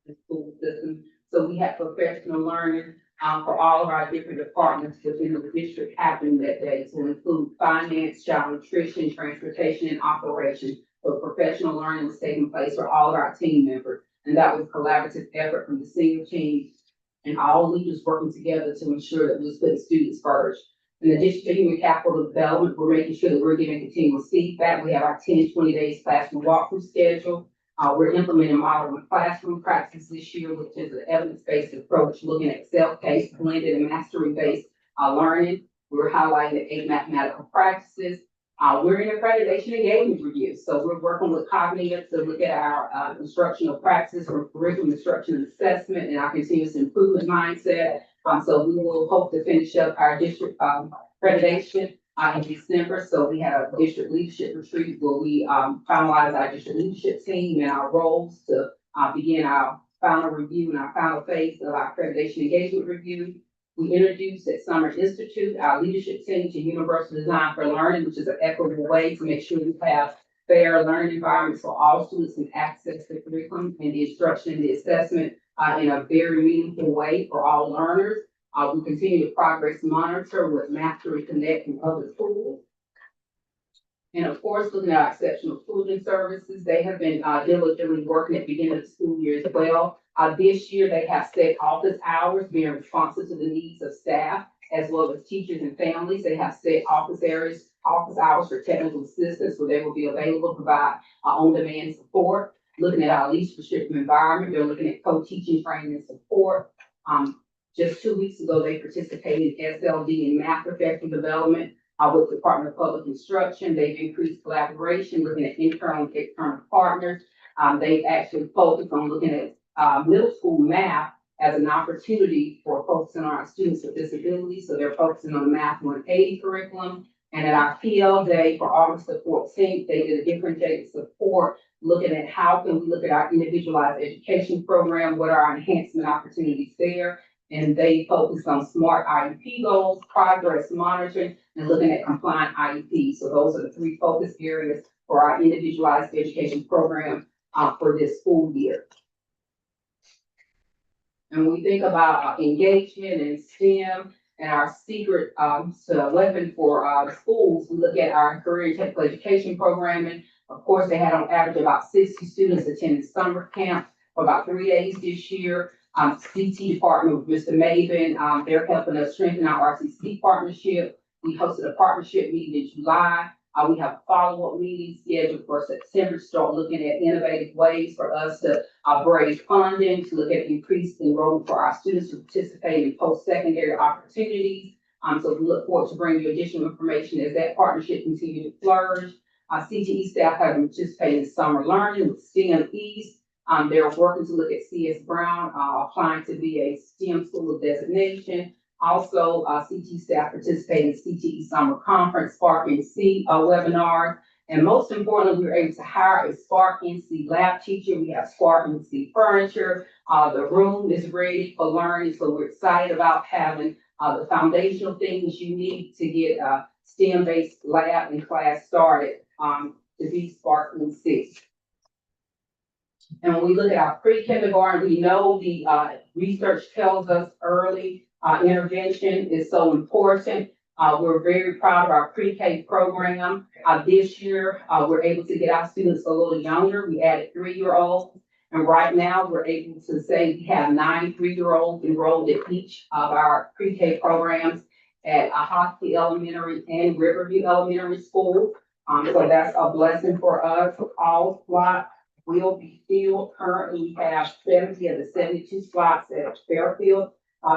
the school system. So we had professional learning for all of our different departments within the district happening that day to include finance, child nutrition, transportation, and operations. So professional learning was taking place for all of our team members. And that was a collaborative effort from the senior team and all leaders working together to ensure that we was putting students first. In addition to human capital development, we're making sure that we're giving continuous feedback. We have our 10, 20 days classroom walkthrough schedule. We're implementing model classroom practices this year, which is an evidence-based approach, looking at self-paced, blended, and mastery-based learning. We're highlighting the 8 mathematical practices. We're in accreditation engagement review. So we're working with Cognitive to look at our instructional practices for curriculum instruction and assessment and our continuous improvement mindset. So we will hope to finish up our district accreditation in December. So we had a district leadership retreat where we finalized our district leadership team and our roles to begin our final review and our final phase of our accreditation engagement review. We introduced at Summer Institute our leadership team to Universal Design for Learning, which is an equitable way to make sure we have fair learning environments for all students and access to the curriculum and the instruction and the assessment in a very meaningful way for all learners. We continue to progress monitor with Mastery Connect and other tools. And of course, looking at our exceptional tutoring services, they have been diligently working at the beginning of the school year as well. This year, they have set office hours being responsive to the needs of staff, as well as teachers and families. They have set office hours for technical assistance, where they will be available to provide on-demand support. Looking at our leadership environment, they're looking at co-teaching, training, and support. Just 2 weeks ago, they participated in SLD and math professional development with the Department of Public Instruction. They've increased collaboration, looking at internal and external partners. They've actually focused on looking at middle school math as an opportunity for focusing on our students with disabilities. So they're focusing on the Math 180 curriculum. And at our PL Day for August the 14th, they did a differentiated support, looking at how can we look at our individualized education program, what are our enhancement opportunities there. And they focused on SMART IEP goals, progress monitoring, and looking at compliant IEPs. So those are the 3 focus areas for our individualized education program for this school year. And when we think about engagement in STEM and our secret weapon for schools, we look at our career and technical education programming. Of course, they had on average about 60 students attending summer camp for about 3 days this year. CT department with Mr. Maven, they're helping us strengthen our RCC partnership. We hosted a partnership meeting in July. We have a follow-up meeting scheduled for September to start looking at innovative ways for us to raise funding, to look at increased enrollment for our students to participate in post-secondary opportunities. So we look forward to bringing you additional information as that partnership continues to flourish. CTE staff have been participating in summer learning with STEM East. They're working to look at CS Brown, applying to be a STEM school of designation. Also, CT staff participate in CTE Summer Conference, Spark NC webinar. And most importantly, we were able to hire a Spark NC lab teacher. We have Spark NC furniture. The room is ready for learning. So we're excited about having the foundational things you need to get a STEM-based lab and class started to be Spark NC. And when we look at our pre-kindergarten, we know the research tells us early intervention is so important. We're very proud of our pre-K program. This year, we're able to get our students a little younger. We added 3-year-olds. And right now, we're able to say we have 9 3-year-olds enrolled at each of our pre-K programs at Hosky Elementary and Riverview Elementary School. So that's a blessing for us. All slots will be filled. Currently, we have 70 of the 72 slots at Fairfield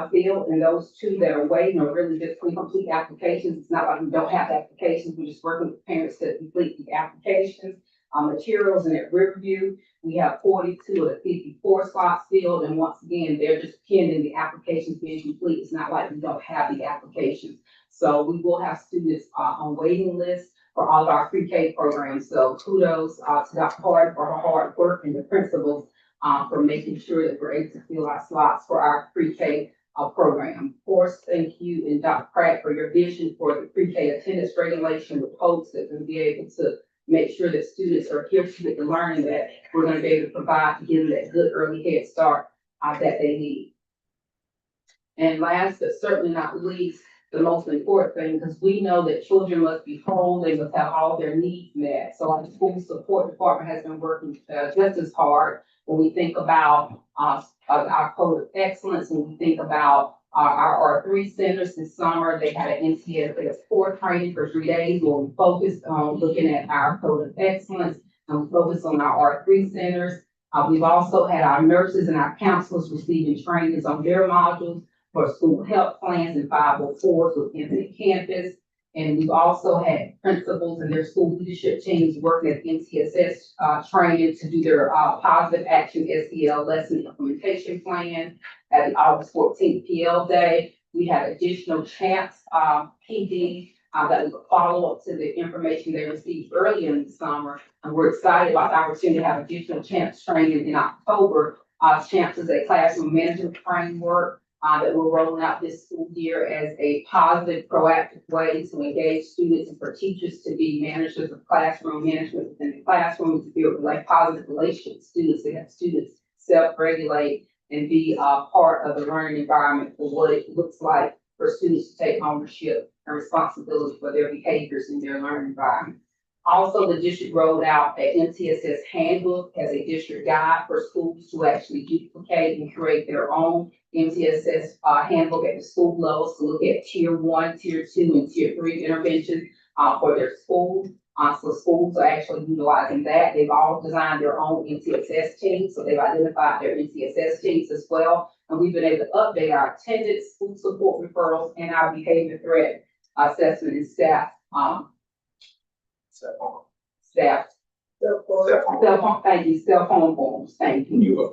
field, and those 2 that are waiting are really just complete applications. It's not like we don't have applications. We're just working with parents to complete the applications. Materials, and at Riverview, we have 42 of the 54 slots filled, and once again, they're just pending the applications being complete. It's not like we don't have the applications. So we will have students on waiting lists for all of our pre-K programs. So kudos to Dr. Hart for her hard work and the principals for making sure that we're able to fill our slots for our pre-K program. Of course, thank you and Dr. Pratt for your vision for the pre-K attendance regulation with hopes that we'll be able to make sure that students are here to get the learning that we're going to be able to provide to give them that good early head start that they need. And last but certainly not least, the most important thing, because we know that children must be whole, they must have all their needs met. So our school support department has been working just as hard when we think about our code of excellence, when we think about our R3 centers this summer. They had an NCSS 4 training for 3 days where we focused on looking at our code of excellence and we focused on our R3 centers. We've also had our nurses and our counselors receiving trainings on their modules for school health plans and 504s with Infinite Campus. And we've also had principals and their school leadership teams working at NCSS training to do their positive action SEL lesson implementation plan at the August 14th PL Day. We had additional CHAMPS PD that was a follow-up to the information they received earlier in the summer. And we're excited about the opportunity to have additional CHAMPS training in October. CHAMPS is a classroom management framework that we're rolling out this school year as a positive, proactive way to engage students and for teachers to be managers of classroom management within the classroom, to build positive relationships with students, to have students self-regulate and be part of the learning environment for what it looks like for students to take ownership and responsibility for their behaviors in their learning environment. Also, the district rolled out an MTSS handbook as a district guide for schools to actually duplicate and create their own MTSS handbook at the school level to look at tier 1, tier 2, and tier 3 interventions for their schools. So schools are actually utilizing that. They've all designed their own MTSS teams, so they've identified their MTSS teams as well. And we've been able to update our attendance, school support referrals, and our behavior threat assessment and staff. Cell phone forms, thank you.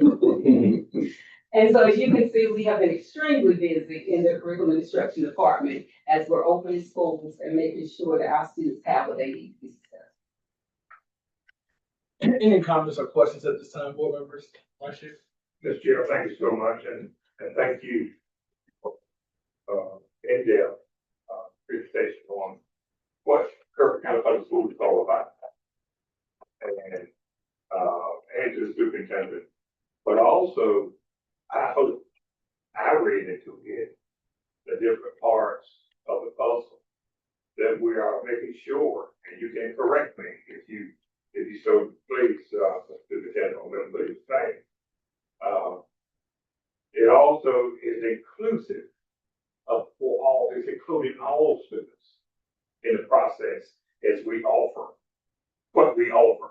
And so as you can see, we have been extremely busy in the curriculum instruction department as we're opening schools and making sure that our students have what they need to be successful. Any comments or questions at this time, board members? Mr. Chair, thank you so much, and thank you for in-depth presentation on what Hertford County Public Schools is all about. And to the superintendent, but also I hope I read into it the different parts of the puzzle that we are making sure, and you can correct me if you so please, superintendent, on what I'm saying. It also is inclusive of for all, it's including all students in the process as we offer what we offer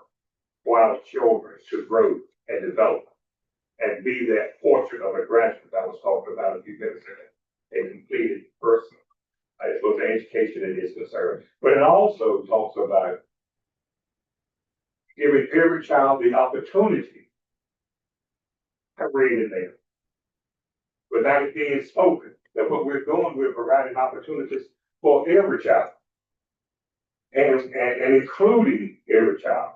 for our children to grow and develop and be that portrait of a graduate that was talked about a few minutes ago, a completed person, as far as education is concerned. But it also talks about giving every child the opportunity to read in there. Without it being spoken, that what we're doing, we're providing opportunities for every child. And including every child.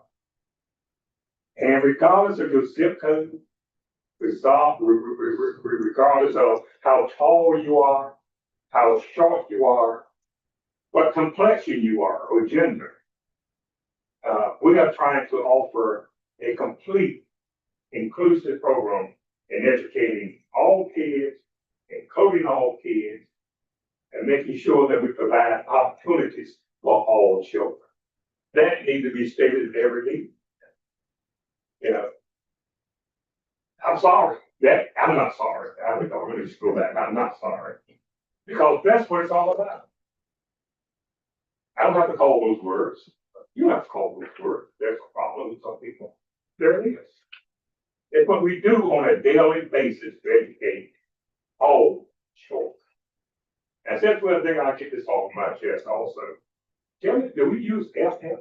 And regardless of your zip code, regardless of how tall you are, how short you are, what complexion you are, or gender, we are trying to offer a complete, inclusive program in educating all kids, including all kids, and making sure that we provide opportunities for all children. That needs to be stated every day. You know, I'm sorry. I'm not sorry. I would already screw that. I'm not sorry. Because that's what it's all about. I don't have to call those words. You don't have to call those words. There's a problem with some people. There it is. It's what we do on a daily basis to educate all children. And since we're there, I'll get this off my chest also. Tell me, do we use FF?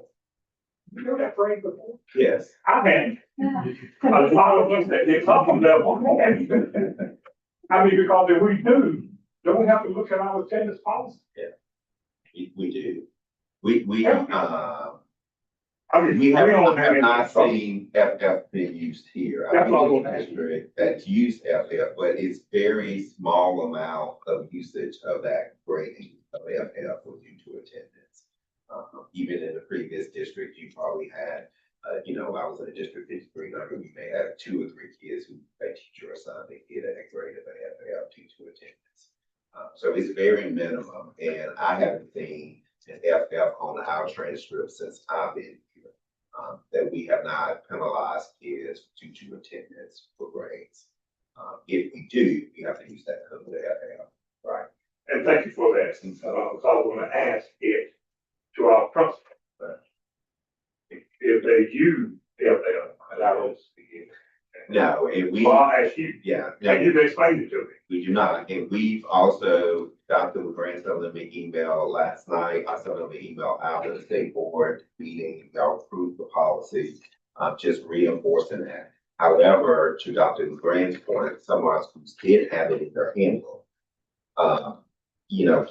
You know that phrase before? Yes. I hadn't. A lot of us that they come from level. I mean, because if we do, don't we have to look at our attendance policy? Yeah, we do. We I mean, we have don't have not any seen FF being used here. That's I what think I'm it's district that's used FF, but it's very small amount of usage of that grading of FF due to attendance. Even in the previous district, you probably had, I was in a district 53, you may have 2 or 3 kids who a teacher assigned, they get an A grade if they have to have 2 attendance. So it's very minimum, and I haven't seen an FF on our transcript since I've been here, that we have not penalized kids due to attendance for grades. If we do, we have to use that code to FF. Right. And thank you for that. So I was going to ask it to our principal. If they use FL, and I don't speak it. No, and we, Well, I'll ask you, yeah, can you explain it to me? we do not. And we've also, Dr. LeGrand sent them an email last night. I sent them an email after the state board meeting. Y'all approved the policy, just reinforcing that. However, to Dr. LeGrand's point, some of our schools did have it in their handbook.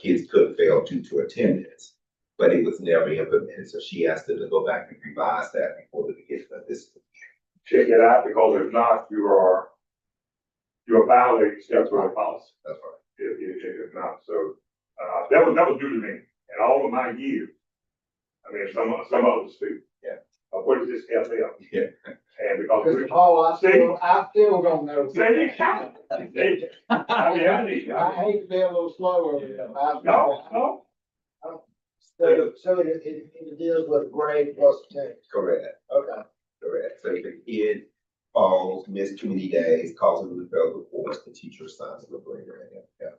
Kids could fail due to attendance, but it was never implemented. So she asked them to go back and revise that before the beginning of this school year. Check it out, because if not, you're violating statutory policy. That's right. If not, so, that was new to me, and all of my years. I mean, some others do. Yeah. What is this FL? Yeah. And because. Mr. Paul, I still don't know. Say you count. I mean, I need. I hate to be a little slower. No. So it deals with grade plus attendance. Correct. Okay. Correct. So if a kid falls, missed too many days, calls them to the federal courts, the teacher assigns them a grader and FF.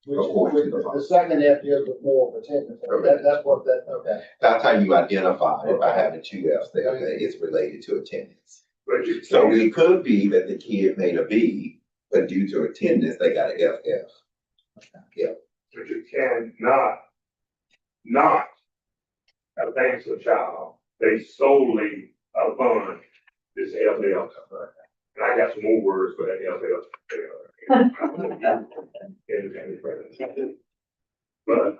According to the law. The second F deals with more attendance. That's what okay. That's how you identify if I have the 2 Fs there, that it's related to attendance. But you So can't, it could be that the kid made a B, but due to attendance, they got an FF. but you cannot not advance a child based solely upon this FL. And I got some more words for that FL. But,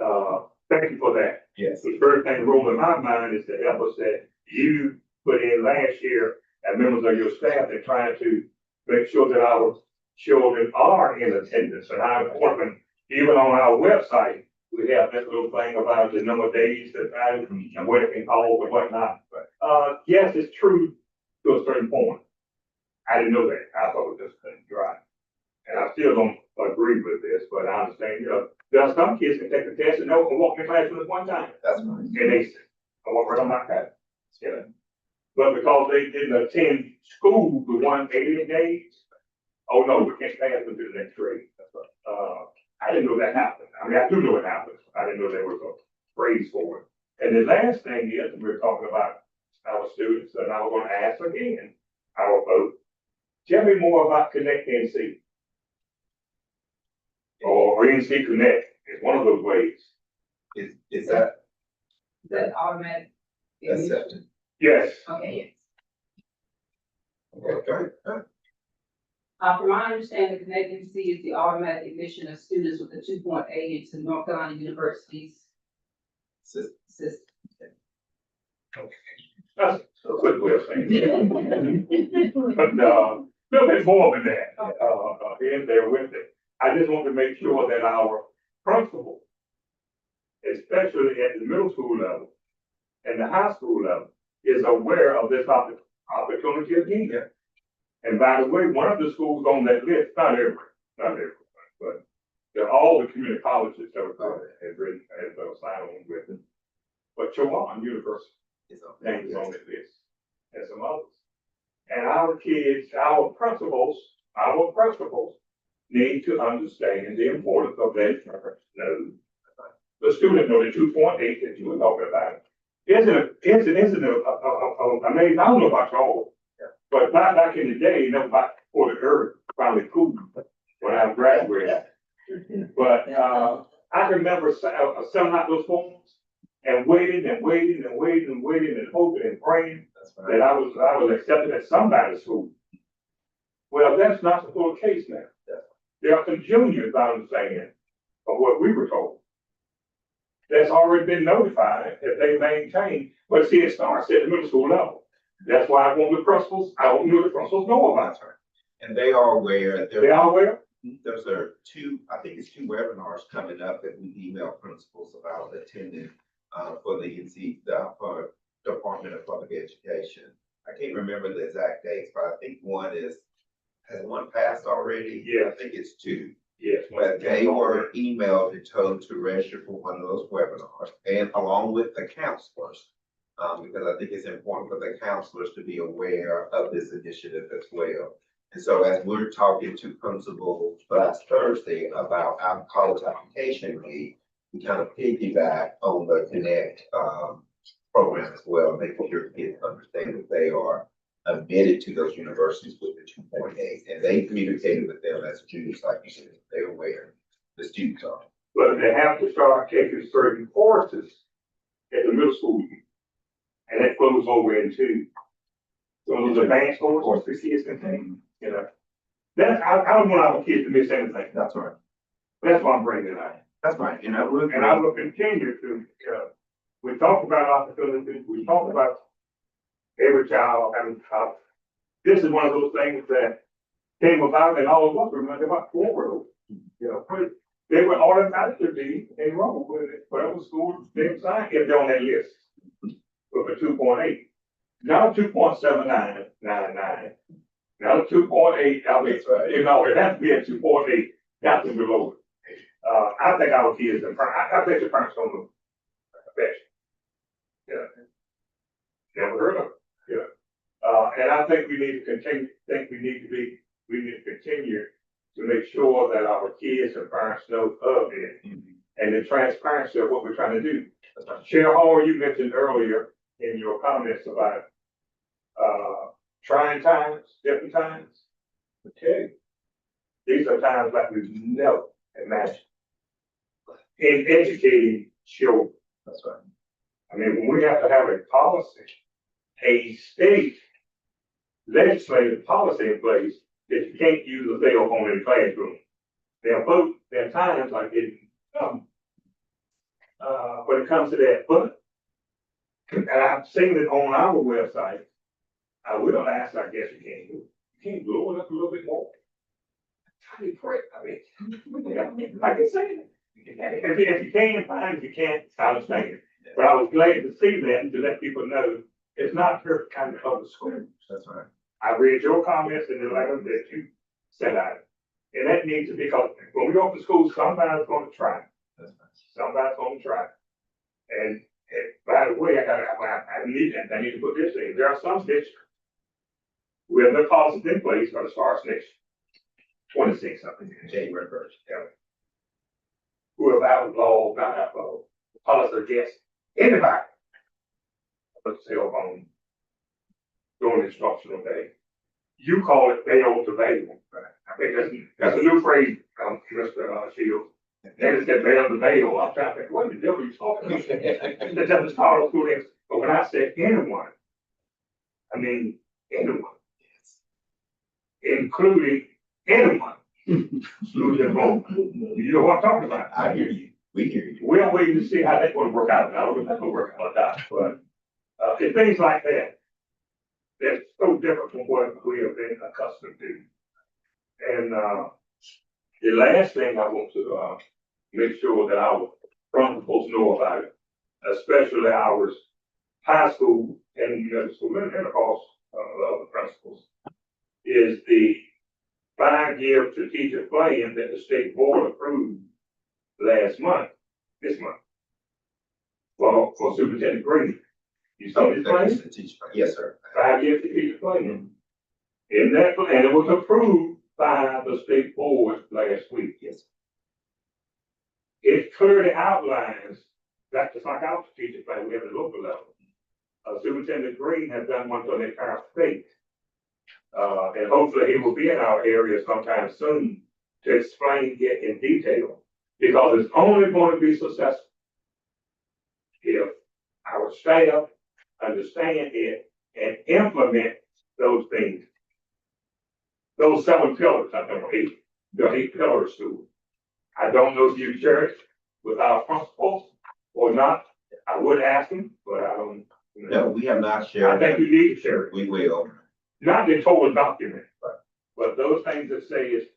thank you for that. Yes. The first thing rolling in my mind is the efforts that you put in last year as members of your staff in trying to make sure that our children are in attendance, and how important, even on our website, we have this little thing about the number of days, the time, and what it can cause and whatnot. Yes, it's true to a certain point. I didn't know that. I thought it was just dry. And I still don't agree with this, but I understand, there are some kids that take the test and know and walk in the classroom at one time. That's right. And they walk right on my class. But because they didn't attend school for 180 days, oh no, we can't pass them to the next grade. I didn't know that happened. I mean, I do know it happens. I didn't know there was a phrase for it. And the last thing is, we're talking about our students, and I was going to ask again, our vote. Tell me more about Connect NC. Or NC Connect is one of those ways. Is that That automatic. accepted? Yes. Okay, yes. Okay. From my understanding, Connect NC is the automatic admission of students with a 2.8 into North Carolina University's system. That's a quick way of saying it. But, a little bit more than that, in there with it. I just want to make sure that our principal, especially at the middle school level and the high school level, is aware of this opportunity again. And by the way, one of the schools on that list, not every, but they're all the community colleges that have written, have signed on with it. But Chowan University is on that list, and some others. And our kids, our principals need to understand the importance of that first node. The student know the 2.8 that you were talking about. Isn't amazing? I don't know about y'all, but back in the day, back before the earth finally cooled when I graduated. But I can remember selling out those forms and waiting and hoping and praying that I was accepted at somebody's school. Well, that's not the full case now. There are some juniors, I understand, of what we were told, that's already been notified that they maintain, but see, it starts at the middle school level. That's why I want the principals, I don't know the principals know about it. And they are aware. They are aware? There's I think it's 2 webinars coming up that we email principals about attending for the Department of Public Education. I can't remember the exact dates, but I think has one passed already? Yeah. I think it's two. Yes. But they were emailed and told to register for one of those webinars and along with the counselors. Because I think it's important for the counselors to be aware of this initiative as well. And so as we're talking to principals last Thursday about our college application week, we kind of piggyback on the Connect program as well, making sure kids understand that they are admitted to those universities with the 2.8. And they communicated with them as students, like you said, they're aware the students are. But they have to start taking certain courses at the middle school year. And that flows over into some of those advanced courses the kids can take, That's, I don't want our kids to miss anything. That's right. That's why I'm bringing it out. That's right. And I will continue to, we talk about opportunities, we talk about every child having a child. This is one of those things that came about and all of us remember about forward. They would automatically be enrolled with it, whatever school they assigned, if they're on that list. With a 2.8. Now 2.7999. Now 2.8, I mean, it has to be at 2.8, that's below it. I think our kids I bet your parents don't know. I bet you. Never heard of it. And I think we need to continue, we need to continue to make sure that our kids and parents know of it and the transparency of what we're trying to do. Chair Hall, you mentioned earlier in your comments about trying times, different times. Okay. These are times like we've never imagined in educating children. That's right. I mean, when we have to have a policy, a state legislative policy in place that you can't use a cell phone in the classroom. There are times like it when it comes to that, but and I've seen it on our website. I will ask, I guess you can't blow it up a little bit more. Tiny prick, I mean, I can say it. If you can, fine. If you can't, I understand. But I was glad to see that and to let people know it's not perfect kind of public school. That's right. I read your comments in the letter that you sent out. And that needs to be, because when we open schools, somebody's going to try. Somebody's going to try. And by the way, I need to put this in. There are some districts where the policies in place are going to start next 26 something. January 1st. Yeah. Who have outlawed, not outlawed, policy against anybody. But cell phone during instructional day. You call it bail to bail. I think that's a new phrase, Mr. Shields. They just get bail to bail. I'm trying to think, what the devil are you talking about? That doesn't start on school days. But when I said anyone, I mean anyone. Including anyone. You know what I'm talking about. I hear you. We hear you. We're waiting to see how that's going to work out. I don't know if that's going to work out or not, but it's things like that. That's so different from what we have been accustomed to. And the last thing I want to make sure that our principals know about it, especially our high school and middle school and across other principals, is the 5-year strategic plan that the state board approved this month, for Superintendent Green. You saw this plan? Yes, sir. 5-year strategic plan. In that plan, it was approved by the state board last week. Yes. It clearly outlines, that's just like our strategic plan we have at the local level. Superintendent Green has done one for the entire state. And hopefully he will be in our area sometime soon to explain it in detail, because it's only going to be successful if our staff understand it and implement those things. Those 7 pillars, I think, the 8 pillars to it. I don't know if you share it with our principals or not. I would ask them, but I don't. No, we have not shared. I think you need to share it. We will. Not the total document, but those things that say is,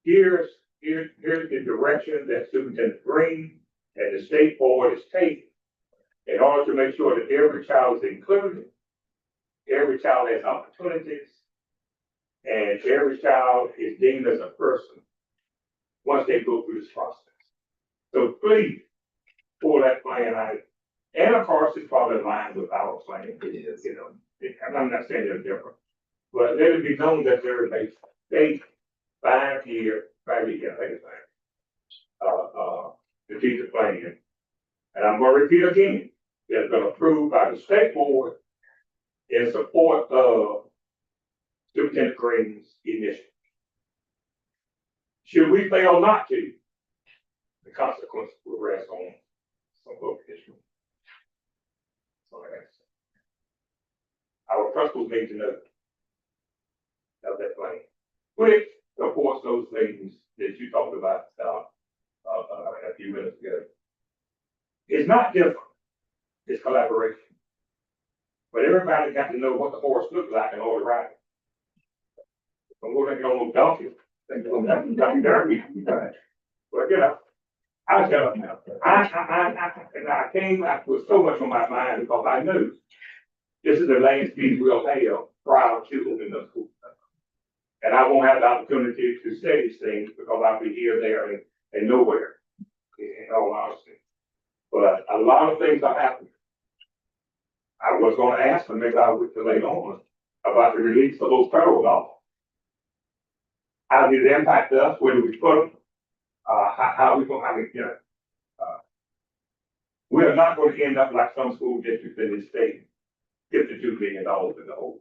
here's the direction that Superintendent Green and the state board is taking. in order to make sure that every child is included, every child has opportunities, and every child is deemed as a person once they go through this process. So please, pull that plan out. And of course, it's probably aligned with our plan. It is. You know, I'm not saying they're different, but let it be known that there is a state 5-year, I think it's strategic plan. And I'm gonna repeat again, it's been approved by the state board in support of Superintendent Green's initiative. Should we fail not to, the consequences will rest on some local issue. So that's our principals need to know of that plan, which supports those things that you talked about a few minutes ago. It's not different, it's collaboration. But everybody got to know what the horse looks like in order to ride it. Don't go like on no donkey. Think you're gonna derby. But you know, I tell you, I came out with so much on my mind because I knew this is the last meeting we'll have prior to in the school. And I won't have the opportunity to say these things because I'll be here, there, and nowhere, in all honesty. But a lot of things are happening. I was gonna ask them, maybe I would delay on about the release of those federal dollars. How did it impact us? Where do we put them? How we gonna, we are not going to end up like some school districts in this state, $52 million in the hole.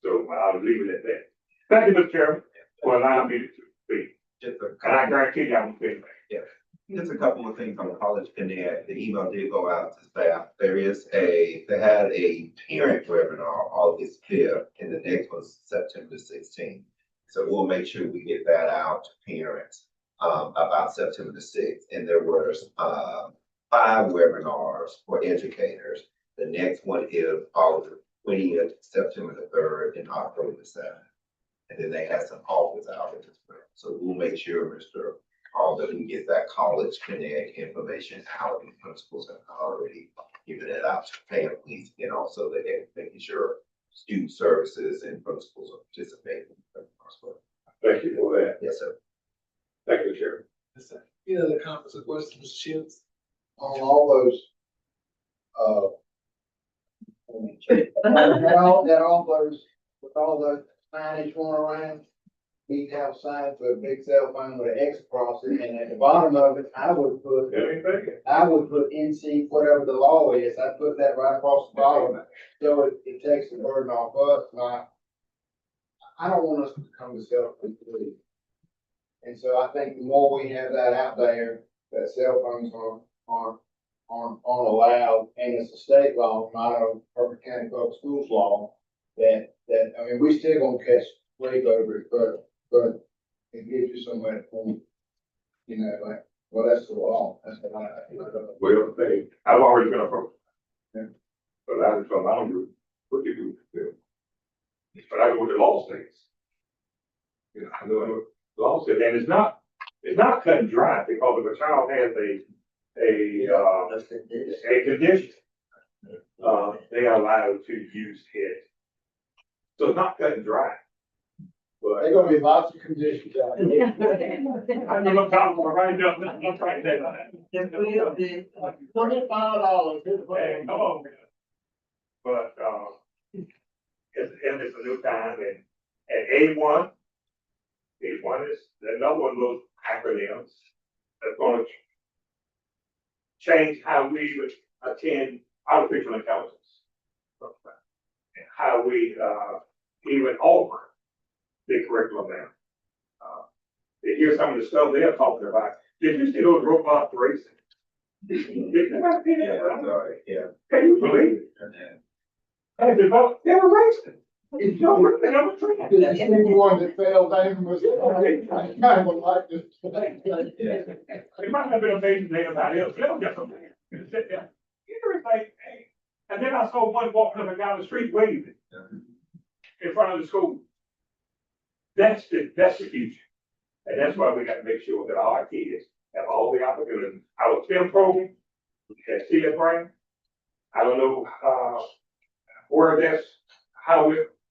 So I'll leave it at that. Thank you, Mr. Chairman, for allowing me to speak. Just a And I couple, guarantee you I won't say that. just a couple of things on the college connect. The email did go out to staff. They had a parent webinar August 5th, and the next was September 16th. So we'll make sure we get that out to parents about September the 6th. And there was 5 webinars for educators. The next one is August 20th, September the 3rd, and October the 7th. And then they had some offers out as well. So we'll make sure, Mr. Hall, that we get that college connect information out, and principals have already given it out to families, and also that they're making sure student services and principals are participating. Thank you for that. Yes, sir. Thank you, Chairman. Any other comments or questions, Mr. Shields? On all those, with all those signage going around, we have signs with a big cell phone with an X across it, and at the bottom of it, I would put NC, whatever the law is, I put that right across the bottom, so it takes the burden off us, not. I don't want us to come to self-complete. And so I think the more we have that out there, that cell phones aren't allowed, and it's a state law, not a Hertford County Public Schools law, that, I mean, we still gonna catch wave over it, but it gives you somewhere to point, like, well, that's the law, that's the law. Well, I've already been approached. Yeah. But I don't do what you do. But I know what the law says. I know what the law says, and it's not cut and dry, because if a child has a condition, they are allowed to use it. So it's not cut and dry. But There's gonna be lots of conditions out there. I'm not talking right now, I'm trying to say that. $25. Hey, come on, man. But, it's a new time, and A1 is another one of those acronyms that's gonna change how we would attend artificial intelligence. And how we, even offer the curriculum now. To hear some of the stuff they're talking about, did you see those robots racing? Did you see that? Yeah. Can you believe it? And they were racing. It's no reason I'm a train. The one that fell down was, I kind of like this. It might have been amazing to anybody else. They'll get something. And sit there. Everything. Hey. And then I saw one walking up and down the street waving in front of the school. That's the future. And that's why we got to make sure that our kids have all the opportunities. Our STEM program, has CF grant. I don't know, where that's,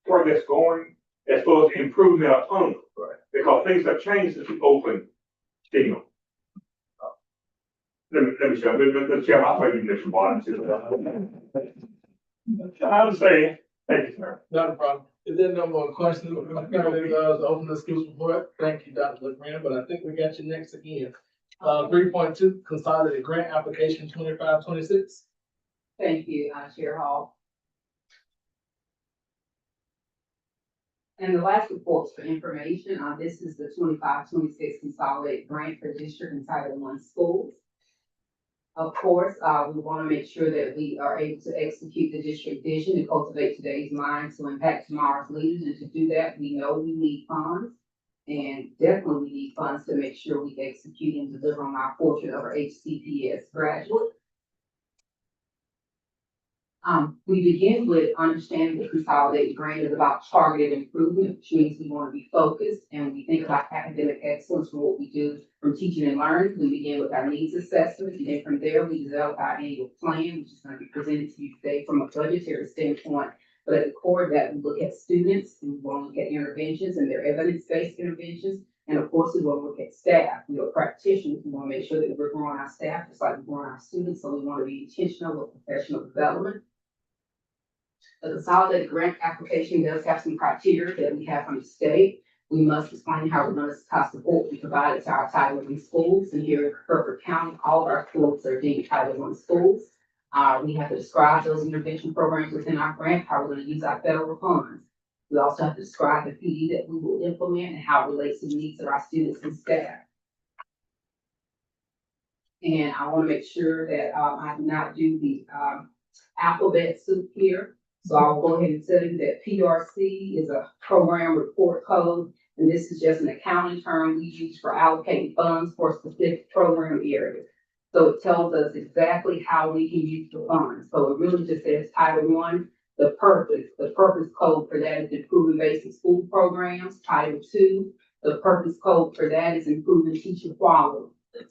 where that's going as far as improvement of funding. Right. Because things have changed since we opened STEM. Let me show, let Chairman, I'll play you this one. I'm saying, thank you, sir. Not a problem. If there are no more questions, we're gonna open the schools report. Thank you, Dr. LeGrand, but I think we got you next again. 3.2, consolidated grant application 25-26. Thank you, Chair Hall. And the last reports for information, this is the 25-26 consolidated grant for district and Title I schools. Of course, we want to make sure that we are able to execute the district vision and cultivate today's minds to impact tomorrow's leaders. And to do that, we know we need funds, and definitely we need funds to make sure we execute and deliver on our portion of our HCPS graduates. We begin with understanding the consolidated grant is about targeted improvement, which means we want to be focused and we think about academic excellence for what we do from teaching and learning. We begin with our needs assessment, and then from there we develop our annual plan, which is going to be presented to you today from a budgetary standpoint. But at the core of that, we look at students, and we want to look at interventions and their evidence-based interventions. And of course, we want to look at staff. We are practitioners. We want to make sure that we're growing our staff just like we're growing our students. So we want to be intentional with professional development. The consolidated grant application does have some criteria that we have from the state. We must explain how we're going to support we provide to our Title I schools. And here in Hertford County, all of our schools are deemed Title I schools. We have to describe those intervention programs within our grant, how we're going to use our federal funds. We also have to describe the PD that we will implement and how it relates to the needs of our students and staff. And I want to make sure that I do not do the alphabet soup here. So I'll go ahead and tell you that PRC is a program report code, and this is just an accounting term we use for allocating funds for a specific program area. So it tells us exactly how we can use the funds. So it really just says Title I, the purpose code for that is improving basic school programs. Title II, the purpose code for that is improving teacher quality.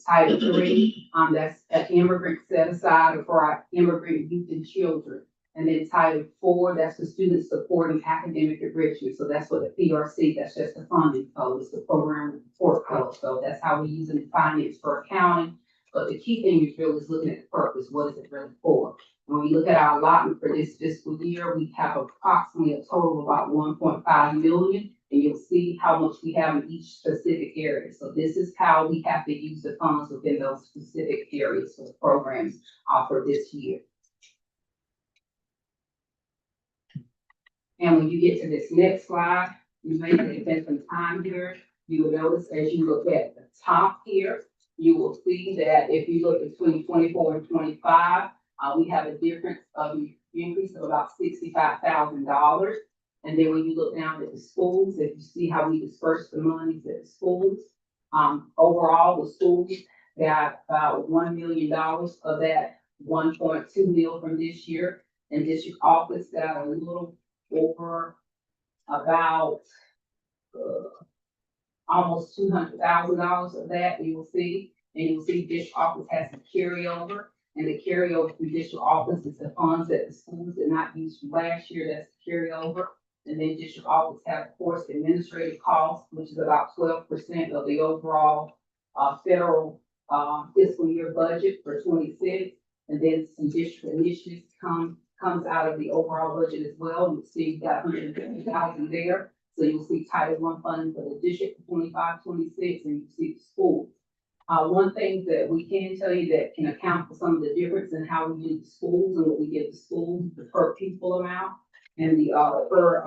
Title III, that's an immigrant set aside for our immigrant youth and children. And then Title IV, that's the student supporting academic enrichment. So that's what the PRC, that's just the funding code, it's the program report code. So that's how we use it in finance for accounting. But the key thing is really looking at the purpose. What is it really for? When we look at our allotment for this fiscal year, we have approximately a total of about 1.5 million. And you'll see how much we have in each specific area. So this is how we have to use the funds within those specific areas for the programs for this year. And when you get to this next slide, you may spend some time here. You will notice as you look at the top here, you will see that if you look between 24 and 25, we have a difference of increase of about $65,000. And then when you look down at the schools, if you see how we disperse the monies at the schools, overall the schools got about $1 million of that 1.2 million from this year. And district office got a little over about almost $200,000 of that you will see. And you'll see district office has a carryover, and the carryover from district office is the funds that the schools did not use from last year. That's the carryover. And then district office have, of course, administrative costs, which is about 12% of the overall federal fiscal year budget for 26. And then some district initiatives comes out of the overall budget as well. You'll see you've got 150,000 there. So you'll see Title I funding for the district for 25-26, and you see the schools. One thing that we can tell you that can account for some of the difference in how we use the schools and what we give the schools, the per pupil amount, and the per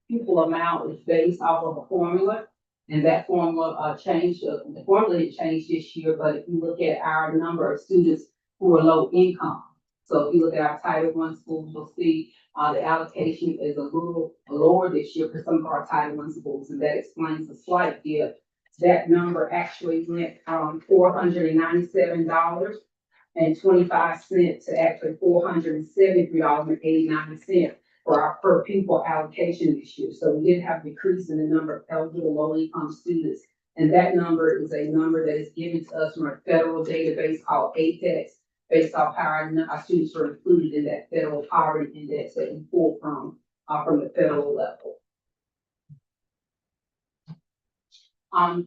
pupil amount is based off of a formula. And that formula changed, the formula didn't change this year, but if you look at our number of students who are low income, so if you look at our Title I schools, you'll see the allocation is a little lower this year for some of our Title I schools, and that explains the slight dip. That number actually went from $497.25 to actually $473.89 for our per pupil allocation this year. So we did have a decrease in the number of eligible low income students And that number is a number that is given to us from a federal database called APEX, based off how our students are included in that federal poverty index that we pull from the federal level.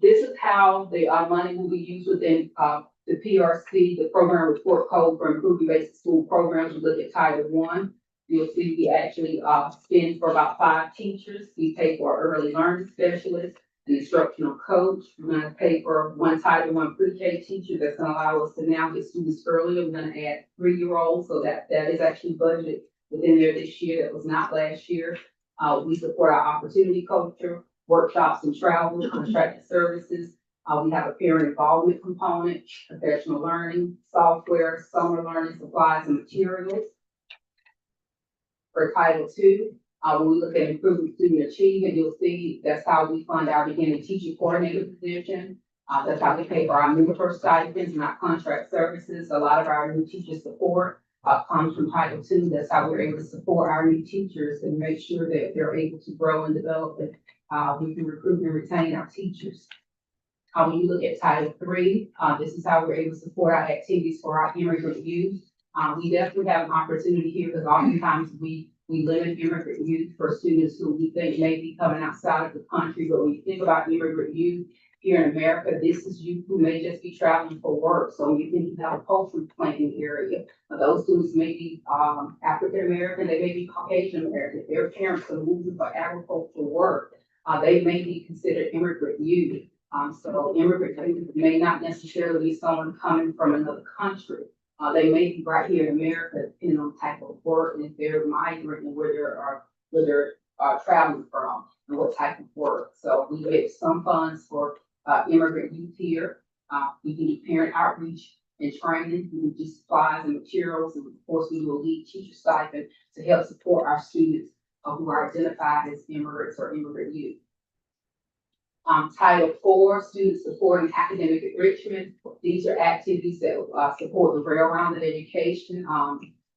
This is how the money will be used within the PRC, the Program Report Code for Improving Basic School Programs. We look at Title I. You'll see we actually spend for about 5 teachers. We pay for an early learning specialist, an instructional coach. We're going to pay for 1 Title I pre-K teacher that's going to allow us to now get students earlier. We're going to add 3-year-olds, so that is actually budgeted within there this year. That was not last year. We support our opportunity culture, workshops and travel, contracted services. We have a parent involvement component, professional learning, software, summer learning supplies and materials. For Title II, when we look at improving student achievement, you'll see that's how we fund our beginning teacher coordinator position. That's how we pay for our mentor stipends and our contract services. A lot of our new teacher support comes from Title II. That's how we're able to support our new teachers and make sure that they're able to grow and develop, and we can recruit and retain our teachers. When you look at Title III, this is how we're able to support our activities for our immigrant youth. We definitely have an opportunity here because oftentimes we limit immigrant youth for students who we think may be coming outside of the country. But when you think about immigrant youth here in America, this is youth who may just be traveling for work. So when you think about a cultural planting area, those students may be African American, they may be Caucasian American. Their parents are moving for agricultural work. They may be considered immigrant youth. So immigrant youth may not necessarily be someone coming from another country. They may be right here in America, depending on the type of work and if they're migrant and where they're traveling from and what type of work. So we get some funds for immigrant youth here. We can do parent outreach and training. We do supplies and materials, and of course we will lead teacher stipend to help support our students who are identified as immigrants or immigrant youth. Title IV, student support and academic enrichment. These are activities that support the well-rounded education.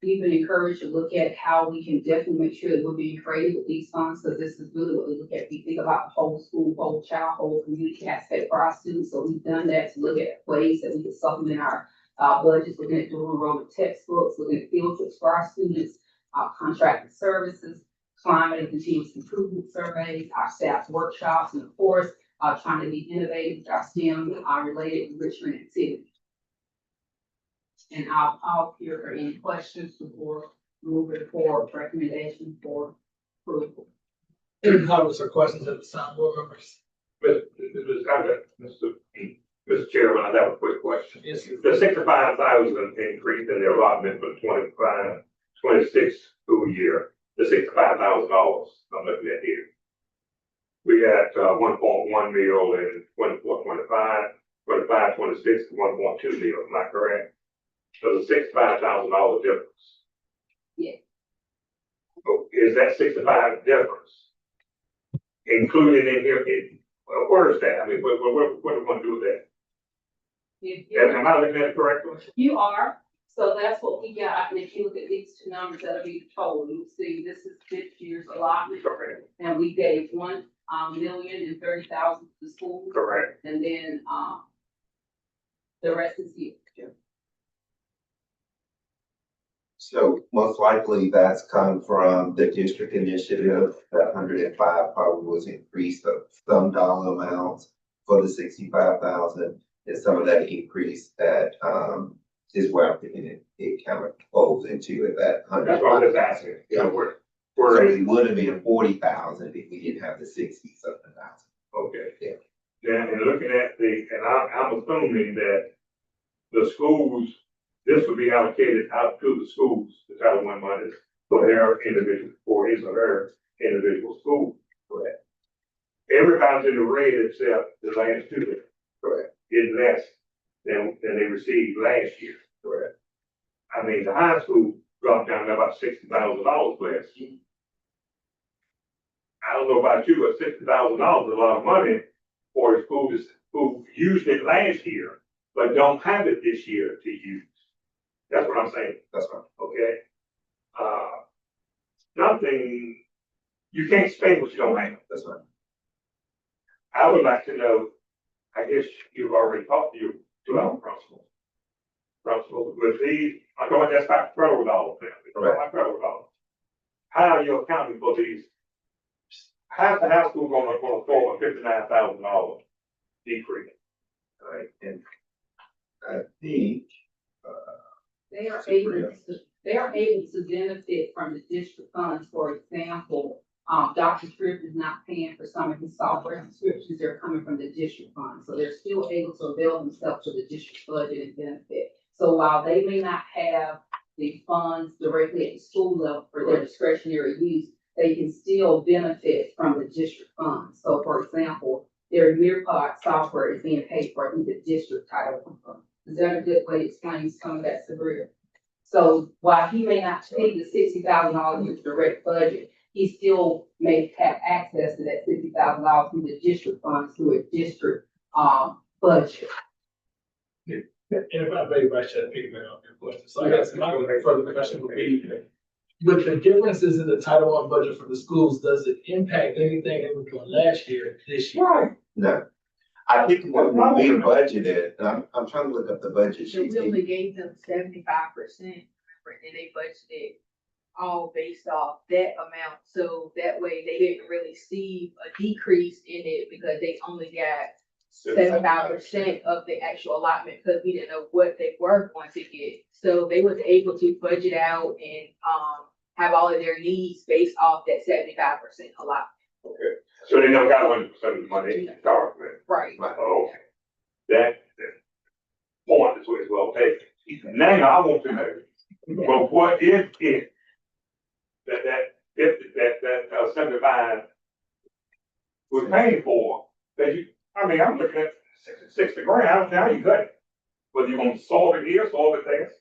We've been encouraged to look at how we can definitely make sure that we're being creative with these funds, because this is really what we look at. We think about the whole school, whole child, whole community aspect for our students. So we've done that to look at ways that we can supplement our budgets, looking at dual enrollment textbooks, looking at field trips for our students, contracted services, climate and continuous improvement surveys, our staff workshops, and of course, trying to be innovative with our STEM related enrichment activities. And I'll pause here for any questions before moving forward, recommendation for approval. Any comments or questions at the time, board members? Mr. Chairman, I have a quick question. Yes, sir. The 65,000 increase in the allotment for 25-26 school year, the $65,000 I'm looking at here. We got 1.1 mil in 24-25, 25-26, 1.2 mil, am I correct? So the $65,000 difference. Yeah. So is that 65 difference included in here? Where is that? I mean, what are we going to do with that? Am I looking at it correctly? You are. So that's what we got. And if you look at these two numbers that'll be total, you'll see this is this year's allotment. Correct. And we gave $1,030,000 to the school. Correct. And then the rest is here. So most likely that's come from the district initiative. That 105 probably was increased of some dollar amounts for the 65,000, and some of that increase that is where I'm thinking it kind of falls into at that 100. That's what I was asking. Yeah. So it would have been 40,000 if we didn't have the 60-something thousand. Okay. Yeah. Now, and looking at I'm assuming that the schools, this would be allocated out to the schools, the Title I money for their individual, for his or her individual school. Correct. Everybody's in the red except the last two. Correct. Is less than they received last year. Correct. I mean, the high school dropped down to about $60,000 last year. I don't know about you, but $60,000 is a lot of money for a school who used it last year, but don't have it this year to use. That's what I'm saying. That's right. Okay. Something, you can't spend what you don't have. That's right. I would like to know I guess you've already talked to our principals. Principals, with these, I'm talking that's not federal dollars, it's not federal dollars. How are you accounting for these? How's the high school gonna afford a $59,000 decrease? Right, and I think, They are able to benefit from the district funds. For example, Dr. Tripp is not paying for some of his software subscriptions. They're coming from the district funds. So they're still able to avail themselves of the district budget and benefit. So while they may not have the funds directly at the school level for their discretionary use, they can still benefit from the district funds. So for example, their Nearpod software is being paid for in the district title fund. Is that a good way to explain some of that, Sabrina? So while he may not pay the $60,000 in direct budget, he still may have access to that $60,000 through the district funds, through a district, budget. And if I may, Vice Chair, piggyback on your question, so I guess my further question would be, with the differences in the Title I budget for the schools, does it impact anything they were doing last year, this year? Right. no. I think what we budgeted, and I'm trying to look up the budget So sheet. we only gave them 75%, and they budgeted all based off that amount. So that way they didn't really see a decrease in it because they only got 75% of the actual allotment because we didn't know what they were going to get. So they was able to budget out and, have all of their needs based off that 75% allotment. Okay, so they never got 100% of the money to start with. Right. Oh, okay. That point is well taken. Now I want to know, but what if it, that 75 was paid for, that you, I mean, I'm looking at 60 grand, now you cut it. Whether you're gonna solve it here, solve it there,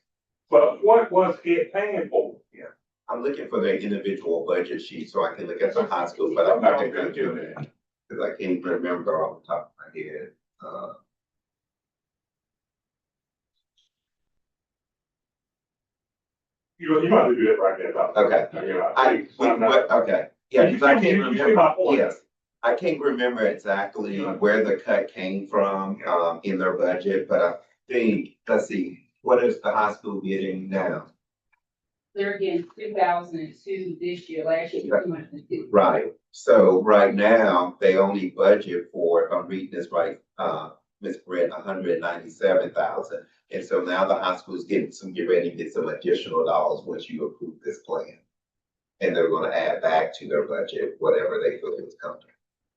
but what was it paying for? Yeah, I'm looking for the individual budget sheet so I can look at the high school, but I'm not gonna do that. Cause I can't remember off the top of my head. You might have to do that right there. Okay. You know, Okay, yeah, cause I can't You see my remember, point? yes. I can't remember exactly where the cut came from, in their budget, but I think, let's see, what is the high school getting now? They're getting 2,002 this year, last year, 250. Right, so right now, they only budget for, if I'm reading this right, Ms. Brett, 197,000. And so now the high school is getting ready to get some additional dollars once you approve this plan. And they're gonna add back to their budget, whatever they feel is coming.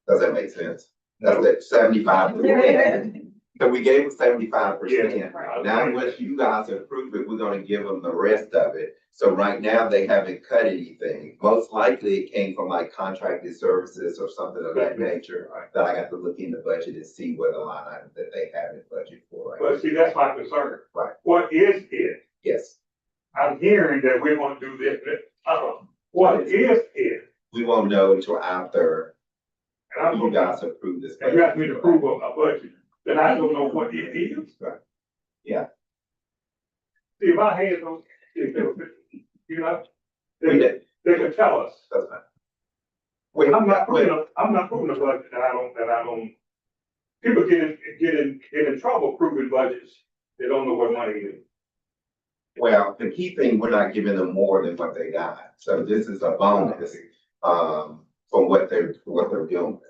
Does that make sense? That's like 75%. So we gave them 75%. Yeah. Now, once you guys approve it, we're gonna give them the rest of it. So right now, they haven't cut anything. Most likely it came from like contracted services or something of that nature. That I got to look in the budget and see what the line item that they have in budget for. Right? But see, that's my concern. Right. What is it? Yes, I'm hearing that we're gonna do this, what is it? we won't know until after And I'm you gonna, guys approve this. and you ask me to approve a budget, then I don't know what it is. Right. Yeah. See, if I had those, you know, We did. they could tell us. That's fine. Wait, I'm not wait, proving a budget that I don't, people get in trouble proving budgets. They don't know what money is. well, the key thing, we're not giving them more than what they got. So this is a bonus, from what they're doing.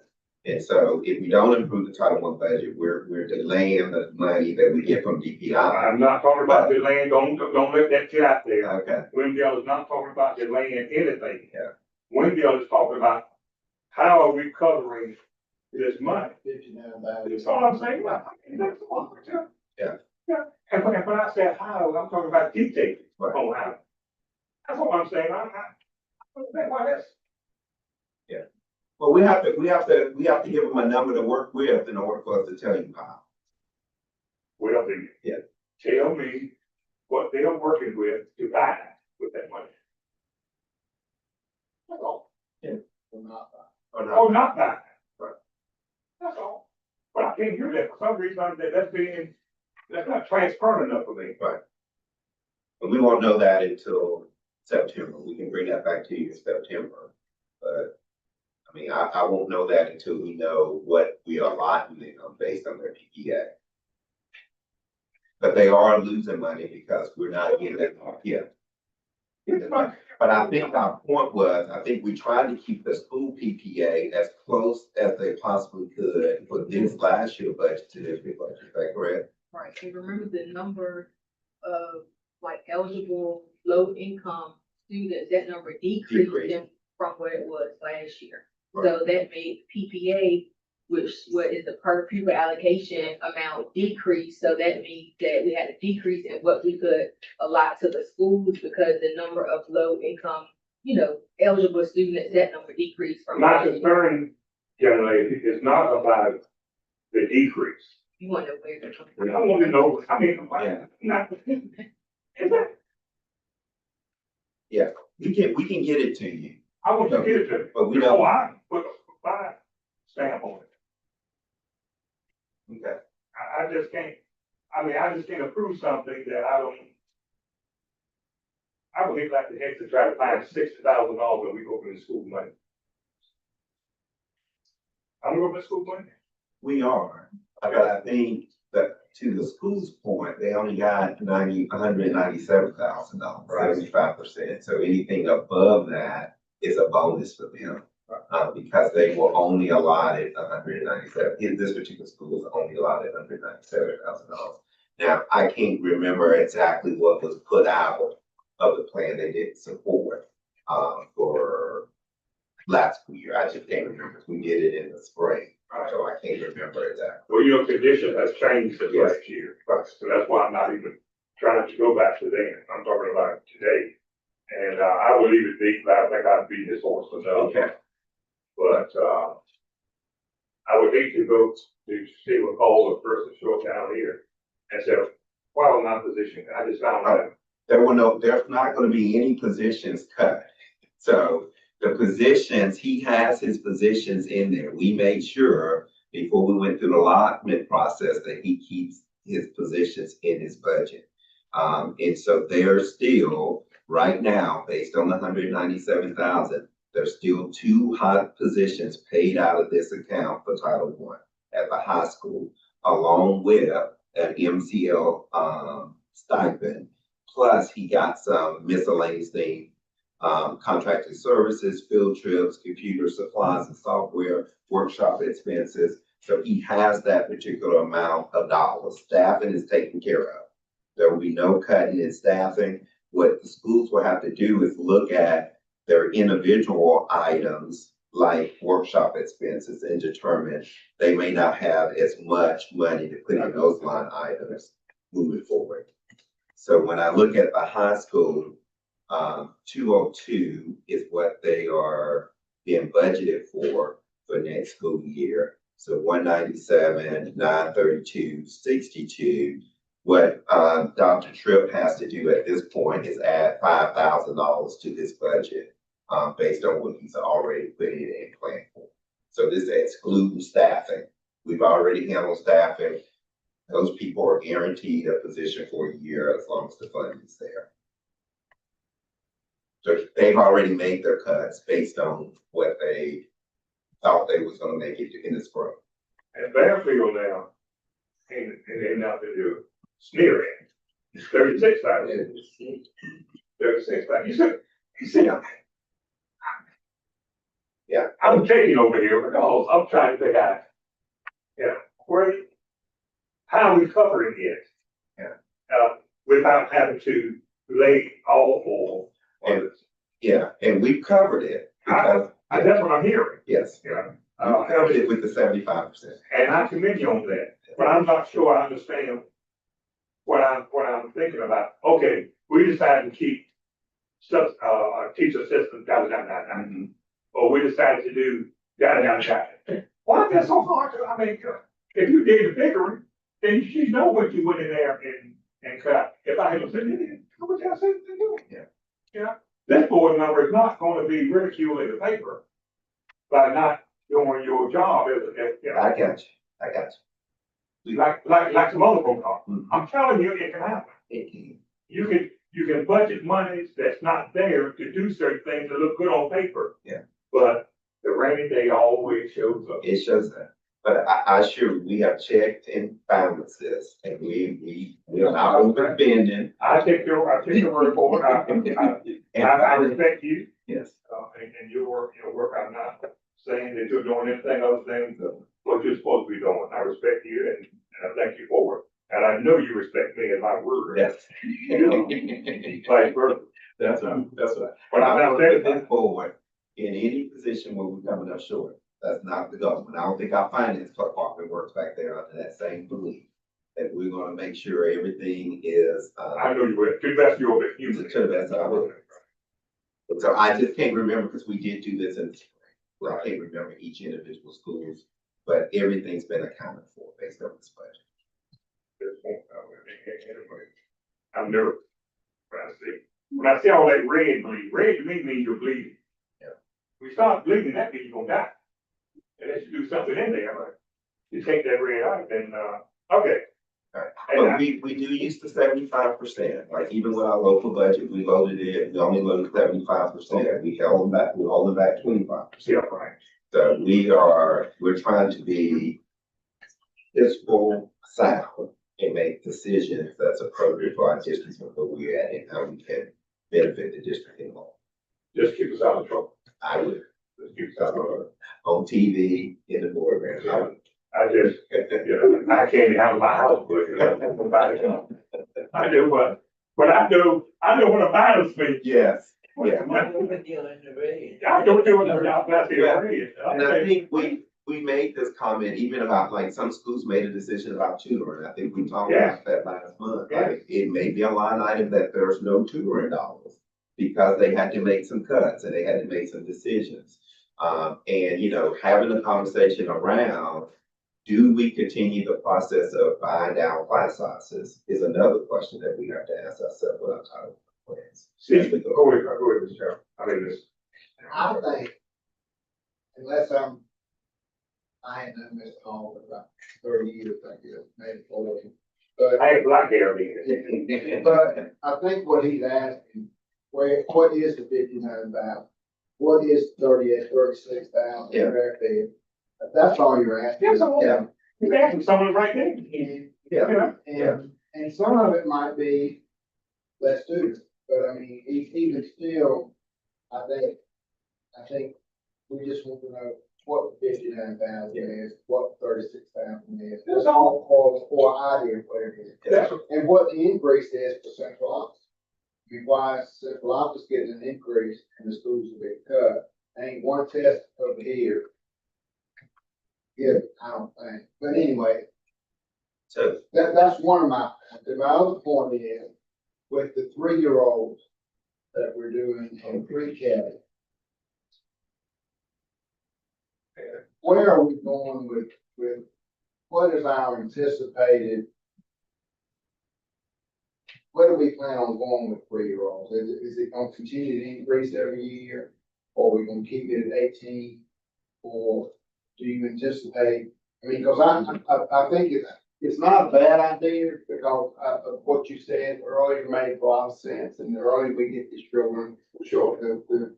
And so if we don't improve the Title I budget, we're delaying the money that we get from DPI. I'm not talking about delaying, don't let that get out there. Okay, Wendell is not talking about delaying anything. Yeah. Wendell is talking about how are we covering this money? 59,000. That's all I'm saying. That's all I'm saying. Yeah. Yeah, and when I said how, I'm talking about details Right. on how. That's all I'm saying. I don't think why that's. well, we have to give them a number to work with in order for us to tell you how. Well, then. Yeah. Tell me what they are working with to buy with that money. That's all. Or not. Or not buy. Right. That's all. But I can't hear that for some reason, that's not transparent enough for me. Right. But we won't know that until September. We can bring that back to you in September. But, I I mean, I won't know that until we know what we are allotting them based on their PPA. But they are losing money because we're not getting it, yeah. But I think our point was, I think we tried to keep the school PPA as close as they possibly could for this last year budget to this year budget, is that correct? Right, and remember the number of like eligible low income students, that number decreased them from what it was last year. So that made PPA, which what is the per pupil allocation amount decrease, so that means that we had a decrease in what we could allot to the schools because the number of low income, eligible students, that number decreased from. My concern, young lady, is not about the decrease. You want to know where they're coming from. I want to know, I mean, not, is that, Yeah, we can get it to you, I want to get it to me. but we don't. I put a stamp on it. Okay. I just can't, I just can't approve something that I would hate like the heck to try to find $60,000 when we go to school money. I'm going to school money. We are, but I think that to the school's point, they only got $197,000, 75%. So anything above that is a bonus for them. Because they were only allotted 197, in this particular school was only allotted $197,000. Now, I can't remember exactly what was put out of the plan they didn't support, for last school year. I just can't remember, we did it in the spring, so I can't remember exactly. Well, your condition has changed since Yes. last year, so that's why I'm not even trying to go back to then. I'm talking about today. And, I will leave it be, but I think I'd beat this horse enough. Okay. But, I would hate to go to see what call the person show up down here and say, well, my position, I just found out. There's not gonna be any positions cut. So the positions, he has his positions in there. We made sure before we went through the allotment process that he keeps his positions in his budget. And so they're still, right now, based on the 197,000, there's still 2 hot positions paid out of this account for Title I at the high school, along with an MCL stipend. Plus, he got some miscellaneous things, contracted services, field trips, computer supplies and software, workshop expenses. So he has that particular amount of dollars. Staffing is taken care of. There will be no cutting in staffing. What the schools will have to do is look at their individual items like workshop expenses and determine they may not have as much money to put in those line items moving forward. So when I look at the high school, 202 is what they are being budgeted for next school year. So 197, 932, 62. What Dr. Tripp has to do at this point is add $5,000 to this budget, based on what he's already put in and planned for. So this is excluding staffing. We've already handled staffing. Those people are guaranteed a position for a year as long as the funding is there. So they've already made their cuts based on what they thought they was gonna make it in the spring. And Fairfield now, and they now they do sneering, it's 36,000. 36,000. You said, Yeah. I'm taking over here because I'm trying to figure out, how are we covering it? Yeah. Without having to lay all on this. Yeah, and we've covered it. Because, That's what I'm hearing. yes, Yeah. we covered it with the 75%. And I commend you on that, but I'm not sure I understand what I'm thinking about. Okay, we decided to keep teacher assistant, Mhm. or we decided to do Why is that so hard? I mean, if you did the figuring, then you know what you went in there and cut. If I had said, how much I said to do? Yeah. This board member is not going to be ridiculed in the paper by not doing your job I got you. like some other folks are. Mhm. I'm telling you, it can happen. You can budget monies that's not there to do certain things that look good on paper. Yeah. But the rainy day always shows up. It shows that. But I assure you, we have checked and balanced this, and we are not overspending. I take your word for it. I respect you, Yes, and your work, I'm not saying that you're doing anything other than what you're supposed to be doing. I respect you and I thank you for it. And I know you respect me and my word. yes. Vice versa. That's right, that's right. But I'm not putting saying, this forward in any position where we're coming up short. That's not the government. I don't think our finance department works back there under that same belief. That we're gonna make sure everything is, I know you will, to the best of your ability. to the best of our ability. So I just can't remember, because we did do this in the spring. Well, I can't remember each individual schools, but everything's been accounted for based on this budget. I'm nervous when I see all that red bleed. Red to me means you're bleeding. Yeah. We start bleeding, that means you're gonna die. Unless you do something in there, like, you take that red out, then, okay. Right. And But we do use the 75%, like even with our local budget, we loaded it, we only loaded 75%, we held them back, we're holding back 25%. Yeah, right. So we're trying to be fiscal sound and make decisions that's appropriate for our district and where we're at and how we can benefit the district in all. Just keep us out of trouble. I would, Just keep us out of trouble. on TV, in the boardroom, I would. I just, I can't handle my house, but, I do what, but I know what a battle speaks. Yes, yeah. I don't do it, And I think we made this comment even about, like, some schools made a decision about tutoring. I think we talked about that last month. Like, it may be a line item that there's no tutoring dollars because they had to make some cuts and they had to make some decisions. And, having a conversation around, do we continue the process of buying down class sizes is another question that we have to ask ourselves with our title plans. Go ahead, Mr. Chairman. I mean, this. I think, unless I ain't known Mr. Hall for about 30 years, I guess, maybe 40. But, I ain't black hair either. but I think what he's asking, what is the 59,000? What is 36,000? Yeah. If that's all you're asking. Yes, Yeah. He's asking someone right there. Yeah. And some of it might be less students, but I mean, even still, I think we just want to know what the 59,000 is, what 36,000 is. That's all for idea of what it is. That's And what the increase is for central office. I mean, why is central office getting an increase and the schools are being cut? Ain't one test over here. Yeah, I don't think, but anyway, So, that's one of my, and my other point is, with the 3-year-olds that we're doing in pre-K. Where are we going with what is our anticipated? Where do we plan on going with 3-year-olds? Is it gonna continue to increase every year? Or are we gonna keep it at 18? Or do you anticipate, I mean, because I think it's not a bad idea because of what you said earlier made a lot of sense. And the earlier we get these children, sure, the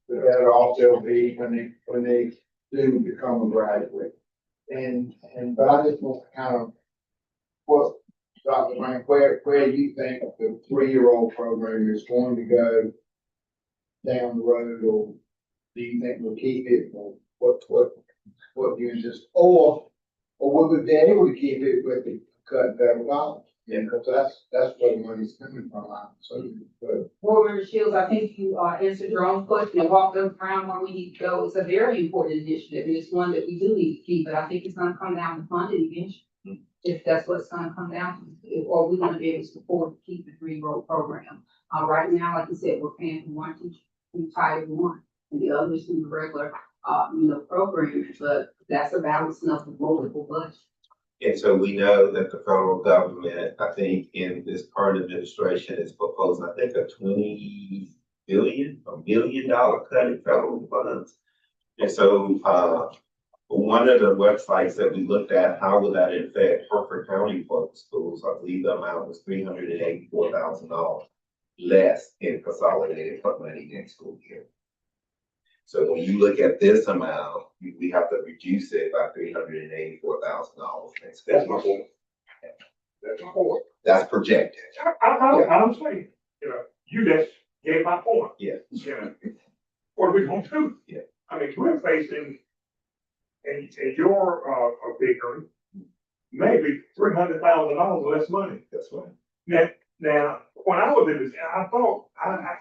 better off they'll be when they do become a graduate. But I just want to kind of, what, Dr. Frank, where do you think the 3-year-old program is going to go down the road, or do you think we'll keep it, or what you just, or would we be able to keep it with the cut federal dollars? Yeah, because that's where the money's coming from, but. Board Member Shields, I think you answered your own question and walked us around where we need to go. It's a very important initiative, and it's one that we do need to keep, but I think it's gonna come down to funding eventually. If that's what it's gonna come down to, or we're gonna be able to support to keep the 3-year-old program. Right now, like you said, we're paying for one teacher through Title I, and the others through the regular, program, but that's a balancing of the multiple budgets. and so we know that the federal government, I think in this current administration is proposing, I think, a $20 billion cut in federal funds. And so, one of the websites that we looked at, how would that affect Hertford County Public Schools? I believe the amount was $384,000 less in consolidated money next school year. So when you look at this amount, we have to reduce it by $384,000. That's my point. That's my point. That's projected. I'm saying, you just gave my point. Yeah. What are we gonna do? Yeah. I mean, we're facing, and your, figure, maybe $300,000 less money. That's right. Now, when I was in this, I thought,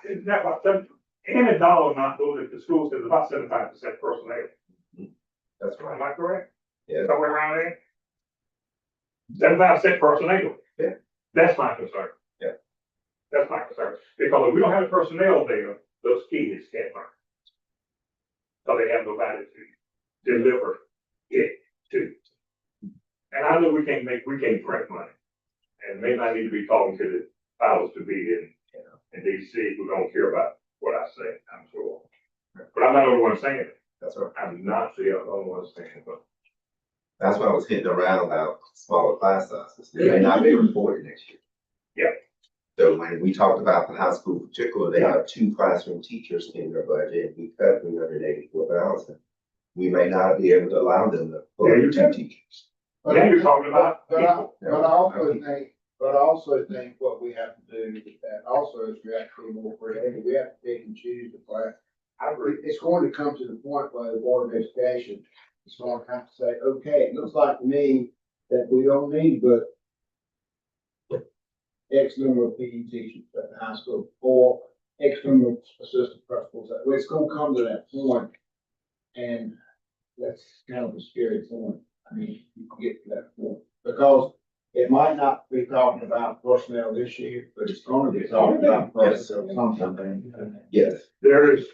it's not about seven, any dollar amount goes into schools is about 75% personnel. That's right. Am I correct? Yeah. Somewhere around there? 75% personnel. Yeah. That's my concern. Yeah. That's my concern. Because if we don't have the personnel there, those kids can't learn. So they have nobody to deliver it to. And I know we can't print money. And maybe I need to be talking to the powers to be in DC who don't care about what I say, I'm sure. But I'm not the only one saying it. That's right. I'm not the only one saying it, but. That's why I was hitting around about smaller class sizes. They may not be reported next year. Yeah. So when we talked about the high school in particular, they have 2 classroom teachers in their budget. We cut 384,000. We may not be able to allow them to pull Yeah, you 2 can. teachers. Then you're talking about But people. I also think what we have to do with that also is we have to be more creative. We have to pick and choose the class. It's going to come to the point where the Board of Education is going to have to say, okay, it looks like to me that we don't need but X number of PE teachers at the high school or X number of assistant principals. It's going to come to that point, and that's kind of a scary point. I mean, you can get to that point because it might not be talking about personnel this year, but it's going to be talking about personnel sometime. Yes. There's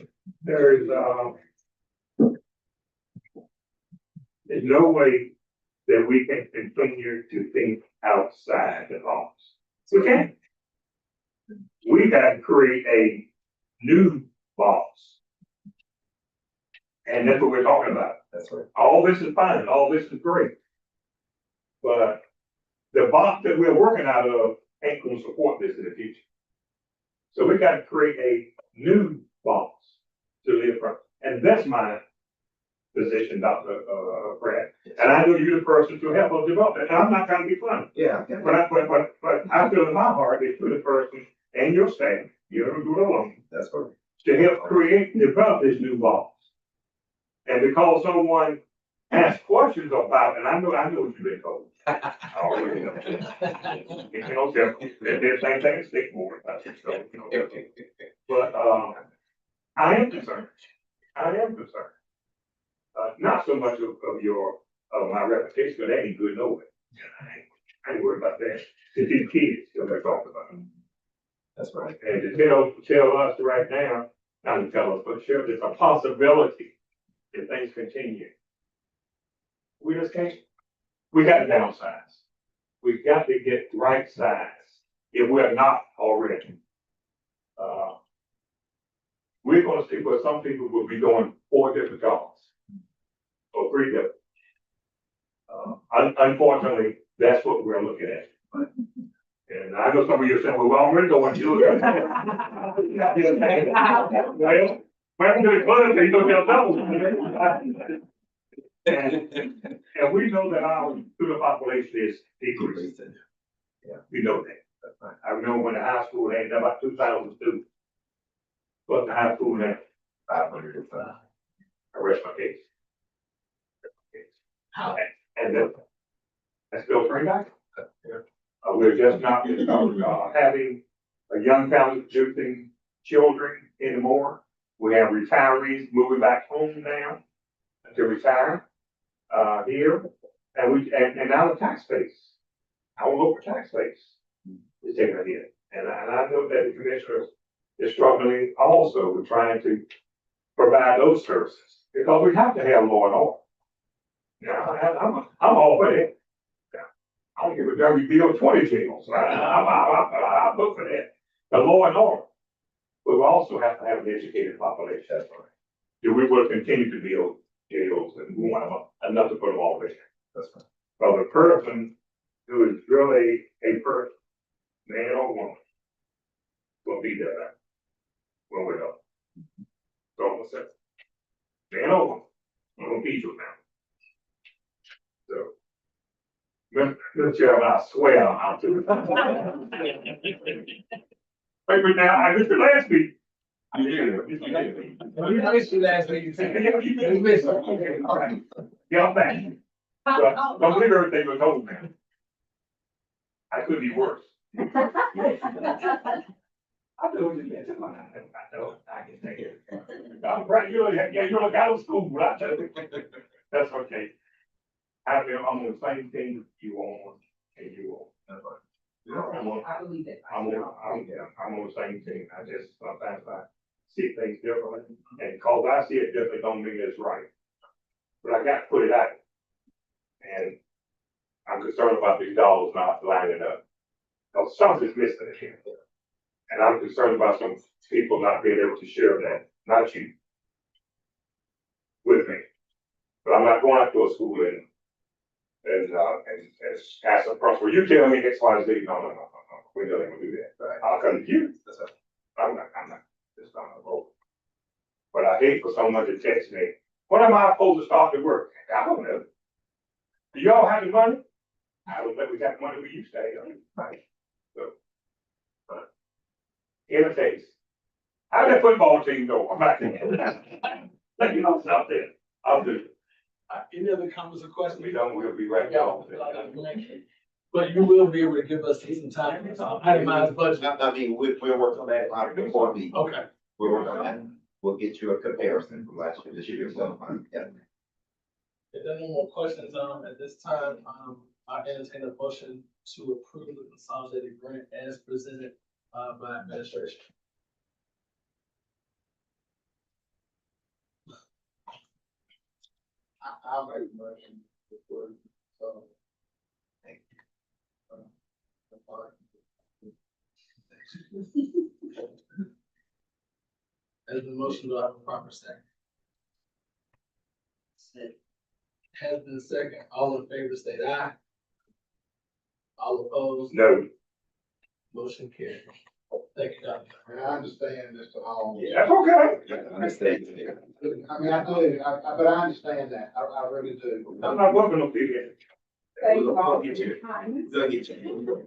no way that we can continue to think outside the box. We can't. We got to create a new box. And that's what we're talking about. That's right. All this is fine, all this is great. But the box that we're working out of ain't gonna support this in the future. So we gotta create a new box to live from. And that's my position, Dr. Brad. And I know you're the person to help us develop it. And I'm not trying to be funny. Yeah. But I feel in my heart that you're the person and your staff, you never do it alone, That's right. to help develop this new box. And because someone asks questions about, and I know what you've been told. I already know. You know, they're the same thing as stick board. But, I am concerned. Not so much of my reputation, but that ain't good no way. I ain't worried about that. It's these kids that they're talking about. That's right. And to tell us right now, not to tell us, but sure, there's a possibility if things continue. We just can't, we got to downsize. We got to get right size if we're not already. We're going to see where some people will be doing 4 different jobs or 3 different. Unfortunately, that's what we're looking at. And I know some of you are saying, well, we're already doing it. Well, welcome to the club, you don't get double. And we know that our student population is decreasing. Yeah. We know that. I remember when the high school had about 2,000 students. But the high school had 505. I rest my case. And that's still pretty nice. We're just not having a young family producing children anymore. We have retirees moving back home now to retire here, and now the tax base, our local tax base is taking a hit. And I know that the commissioner is struggling also with trying to provide those services because we have to have law and order. Yeah, I'm all for that. I don't give a damn, you build 20 jails. I look for that. The law and order. But we also have to have an educated population. That's right. If we will continue to build jails and we want enough to put them all there. That's right. Well, the person who is really a person, man or woman, will be there when we're done. So I'm gonna say. Chairman, I swear I'm to. Wait, but now, I missed the last week. I did, We missed you last week. You missed it. Okay, all right. Yeah, I'm back. Don't believe everything was told, man. I could be worse. I told you, man, I know, I can take it. I'm right, you're like out of school, I tell you. That's okay. I'm on the same thing you on, and you on. I believe that. I'm on the same team. I just, sometimes I see things differently, and cause I see it differently don't mean it's right. But I got to put it out. And I'm concerned about these dollars not lining up. Cause something's missing here. And I'm concerned about some people not being able to share that, not you. With me. But I'm not going out to a school and ask a person, well, you tell me X, Y, Z. No. We don't even do that. Right. I'll come to you. I'm not, it's not a vote. But I hate for someone to text me, when am I supposed to start to work? I don't know. Do y'all have the money? I don't think we got the money we used to have. Right. So, in the case, how did that football team go? I'm not let you know something. I'll do. Any other comments or questions? We'll be right back. But you will be able to give us some time, itemized budget. I mean, we'll work on that before we, Okay. we'll work on that. We'll get you a comparison from last year, this year, so, yeah. If there are no more questions, at this time, I entertain a motion to approve the consolidated grant as presented, by administration. I'll make a motion. So. As the motion, do I have a proper second? Has been second, all in favor state aye. All opposed, No, motion carried. Thank you, Doctor. And I understand this to all. that's okay. I understand. I mean, I do, but I understand that, I really do. I'm not working on TV. We'll get you. We'll get you.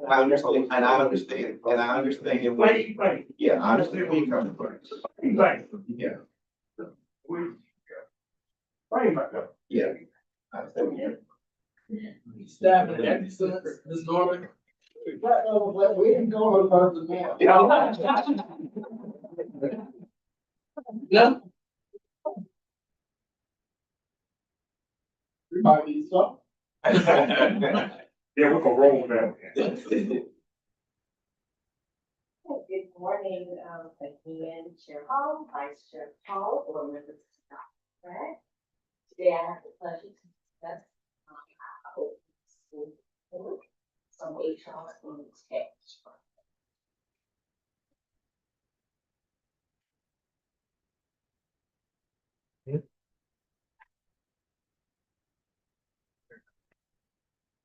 I understand, and I understand, Thank you. yeah, I understand where you're coming from. Thank you. Yeah, Bring back up. yeah. I understand where you're Staff and excellence, Ms. Norman. We didn't go over purpose now. No. Might be so. Yeah, we're gonna roll with that. Good morning, again, Chair Hall, Vice Chair Paul, or members of staff, right? Today I have the pleasure to discuss, our open school board, some HR and tech.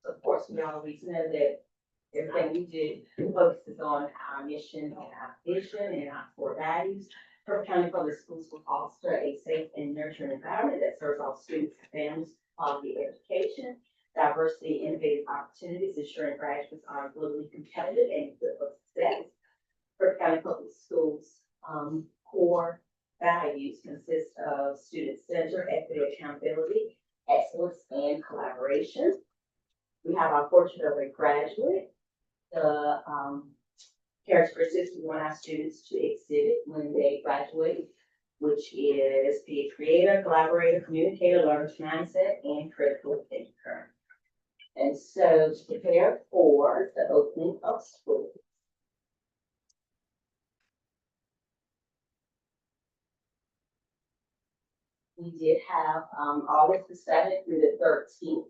Of course, we always know that everything we do focuses on our mission and our vision and our core values. Hertford County Public Schools will foster a safe and nurturing environment that serves all students and families with quality education, diversity, and innovative opportunities, ensuring graduates are globally competitive and equipped for success. Hertford County Public Schools core values consist of student-centered, equity, accountability, excellence, and collaboration. We have our portrait of a graduate, the characteristics we want our students to exhibit when they graduate, which is be a creator, collaborator, communicator, learner's mindset, and critical thinker. And so to prepare for the opening of school. We did have August the 7th through the 13th.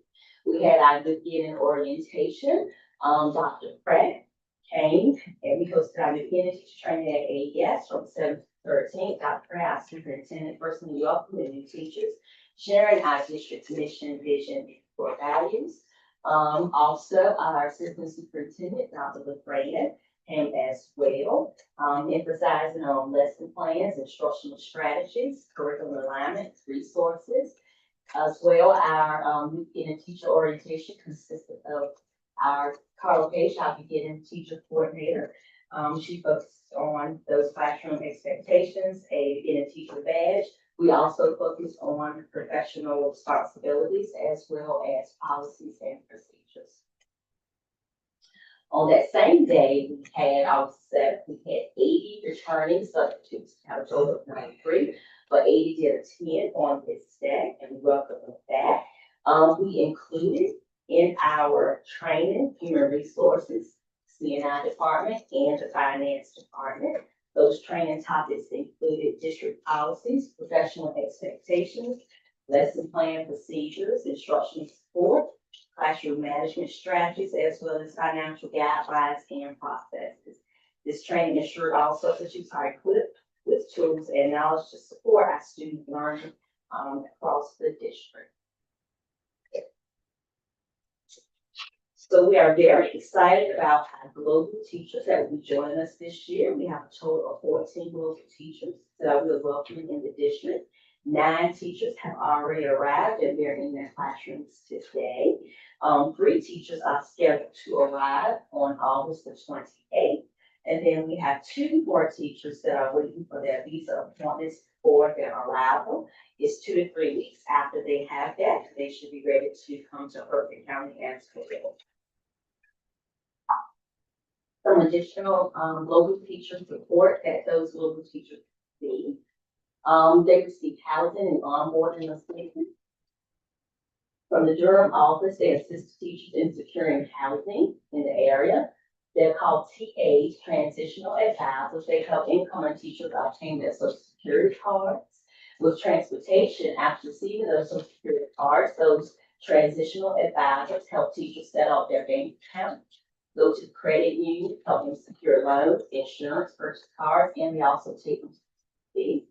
We had our beginning orientation. Dr. Pratt came and we hosted our beginning teacher training at AES from 7th to 13th. Dr. Pratt, our superintendent, personally welcomed the new teachers, sharing our district's mission, vision, and core values. Also, our assistant superintendent, Dr. LaFreda, came as well, emphasizing on lesson plans, instructional strategies, curriculum alignment, resources, As well, our beginning teacher orientation consisted of our Carla Page, our beginning teacher coordinator. She focused on those classroom expectations, a beginning teacher badge. We also focused on professional responsibilities as well as policies and procedures. On that same day, we had we had 80 returning substitutes, had a total of 93, but 80 did attend on this day, and we welcome them back. We included in our training, human resources, CNI department, and the finance department. Those training topics included district policies, professional expectations, lesson plan procedures, instructional support, classroom management strategies, as well as financial guidelines and processes. This training ensured all substitutes are equipped with tools and knowledge to support our student learning across the district. So we are very excited about our global teachers that will be joining us this year. We have a total of 14 global teachers that we are welcoming in the district. 9 teachers have already arrived and they're in their classrooms today. 3 teachers are scheduled to arrive on August the 28th. And then we have 2 more teachers that are waiting for their visa appointments for their arrival. It's 2 to 3 weeks after they have that. They should be ready to come to Hertford County as well. Some additional global teacher support that those global teachers receive. They receive housing and onboarding assistance. From the Durham office, they assist teachers in securing housing in the area. They're called TAs, transitional advisors. They help incoming teachers obtain their Social Security cards. With transportation, after receiving those Social Security cards, those transitional advisors help teachers set up their bank account, go to the credit union, help them secure loans, insurance, purchase cars, and they also take them to the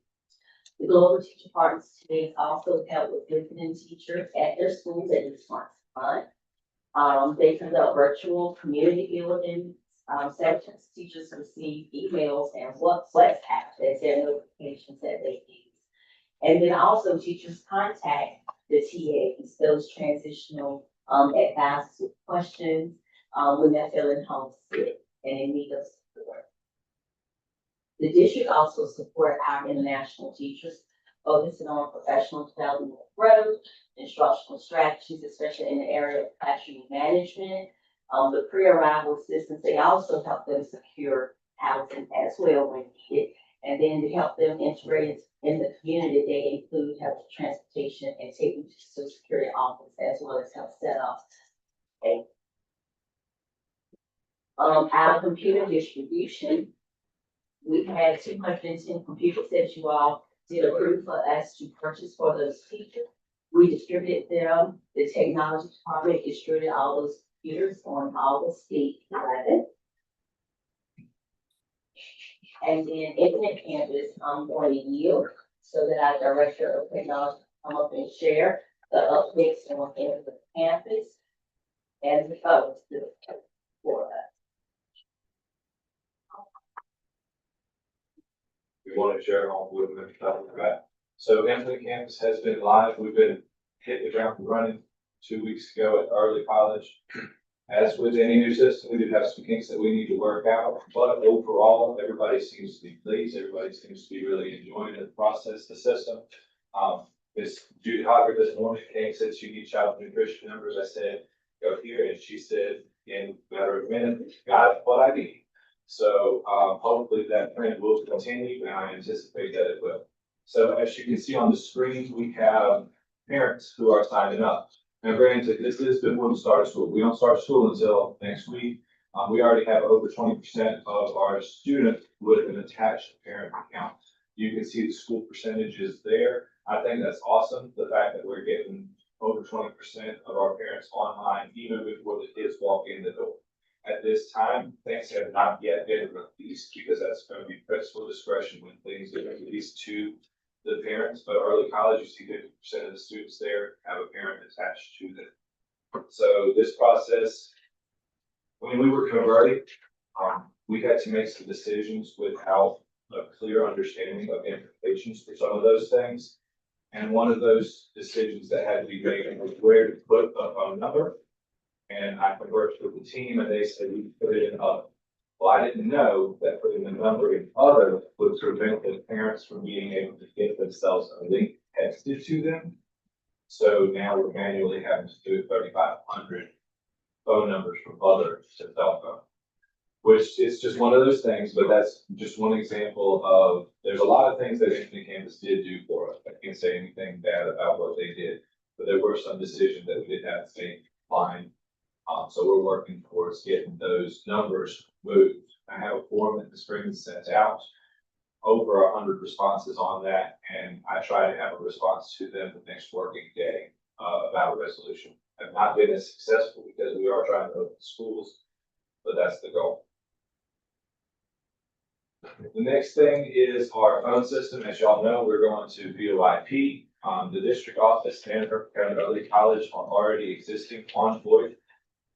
The global teacher partners today also help with visiting teachers at their schools at least once a month. They conduct virtual community building sessions. Teachers receive emails and WhatsApp as their notifications that they use. And then also teachers contact the TAs, those transitional advisors with questions when they're feeling homesick and in need of support. The district also support our international teachers, focusing on professional development of growth, instructional strategies, especially in the area of classroom management. The pre-arrival assistance, they also help them secure housing as well when needed. And then to help them integrate in the community, they include help with transportation and taking to the Social Security office, as well as help set up our computer distribution. We had 210 computers that you all did approve for us to purchase for those teachers. We distributed them. The technology department distributed all those computers on August 11th. And then Internet Campus, I'm going to yield so that our director of technology come up and share the updates on the campus and the folks for us. We want to share all with them about. So Infinite Campus has been live. We've been hitting the ground running 2 weeks ago at early college. As with any new system, we do have some kinks that we need to work out, but overall, everybody seems to be pleased. Everybody seems to be really enjoying the process, the system. Miss Judy Hopper this morning said she needs child nutrition numbers. I said, go here, and she said, in a matter of minutes, got what I need. So hopefully that trend will continue, and I anticipate that it will. So as you can see on the screen, we have parents who are signing up. Now granted, this is before the start of school. We don't start school until next week. We already have over 20% of our students with an attached parent account. You can see the school percentages there. I think that's awesome. The fact that we're getting over 20% of our parents online, even before the kids walk in the door. At this time, things have not yet been released because that's going to be principal discretion when things are released to the parents. But early college, you see 50% of the students there have a parent attached to them. So this process, when we were converting, we had to make some decisions without a clear understanding of implications for some of those things. And one of those decisions that had to be made was where to put a phone number. And I worked with the team and they said, we put it in other. Well, I didn't know that putting the number in other would prevent the parents from being able to get themselves a link texted to them. So now we're manually having to do 3,500 phone numbers from other to cell phone. Which is just one of those things, but that's just one example of, there's a lot of things that Infinite Campus did do for us. I can't say anything bad about what they did, but there were some decisions that we did have to take line. So we're working towards getting those numbers moved. I have a form that the spring sent out, over 100 responses on that, and I try to have a response to them the next working day about a resolution. I've not been as successful because we are trying to open schools, but that's the goal. The next thing is our phone system. As y'all know, we're going to VoIP. The district office and Hertford County Early College are already existing on VoIP.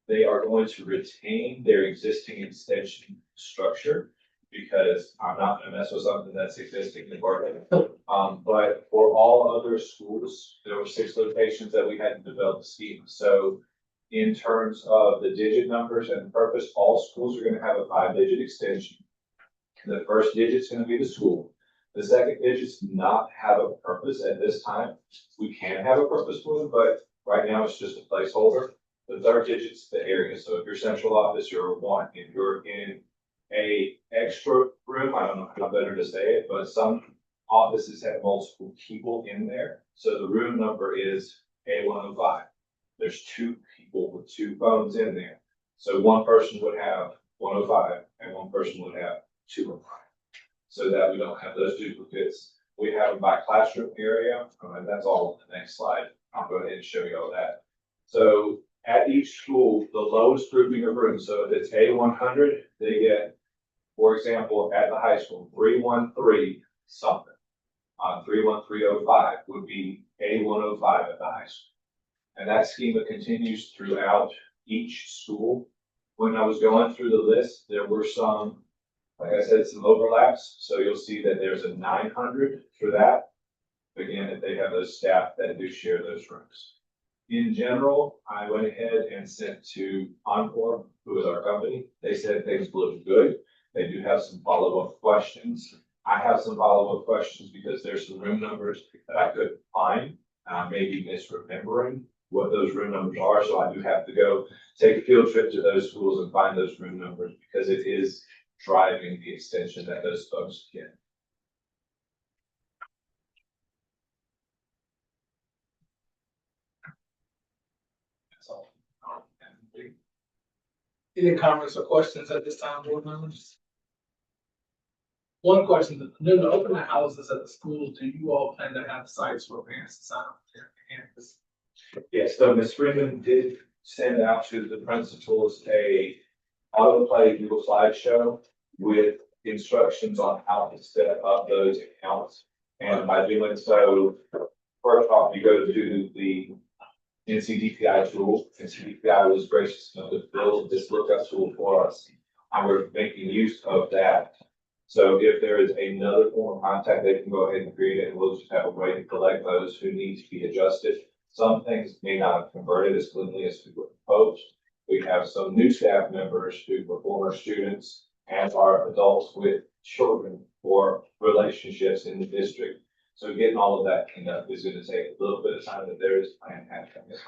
They are going to retain their existing extension structure because I'm not going to mess with something that's existing and working. But for all other schools, there were 6 locations that we had to develop a schema. So in terms of the digit numbers and purpose, all schools are going to have a 5-digit extension. The first digit's going to be the school. The second digits do not have a purpose at this time. We can have a purpose for them, but right now it's just a placeholder. The third digit's the area. So if you're central office, you're 1. If you're in a extra room, I don't know how better to say it, but some offices have multiple people in there. So the room number is A105. There's 2 people with 2 phones in there. So one person would have 105 and one person would have 205. So that we don't have those duplicates. We have them by classroom area, and that's all on the next slide. I'll go ahead and show you all that. So at each school, the lowest grouping of rooms, so if it's A100, they get, for example, at the high school, 313 something. 31305 would be A105 at the high school. And that schema continues throughout each school. When I was going through the list, there were some, like I said, some overlaps. So you'll see that there's a 900 for that. Again, if they have those staff that do share those rooms. In general, I went ahead and sent to Encore, who is our company. They said things look good. They do have some follow-up questions. I have some follow-up questions because there's some room numbers that I couldn't find. I may be misremembering what those room numbers are. So I do have to go take a field trip to those schools and find those room numbers because it is driving the extension that those folks get. That's all. Any comments or questions at this time, board members? One question, then to open the houses at the school, do you all plan to have sites for parents to sign up for their campus? Yes, so Ms. Freeman did send out to the principals a autoplay Google slideshow with instructions on how to set up those accounts. And by doing so, first off, you go to the NCDPI tool. NCDPI was gracious enough to build this lookup tool for us. And we're making use of that. So if there is another form of contact, they can go ahead and create it, and we'll just have a way to collect those who need to be adjusted. Some things may not have converted as cleanly as we would hope. We have some new staff members who were former students and are adults with children or relationships in the district. So getting all of that cleaned up is going to take a little bit of time, but there is a plan happening.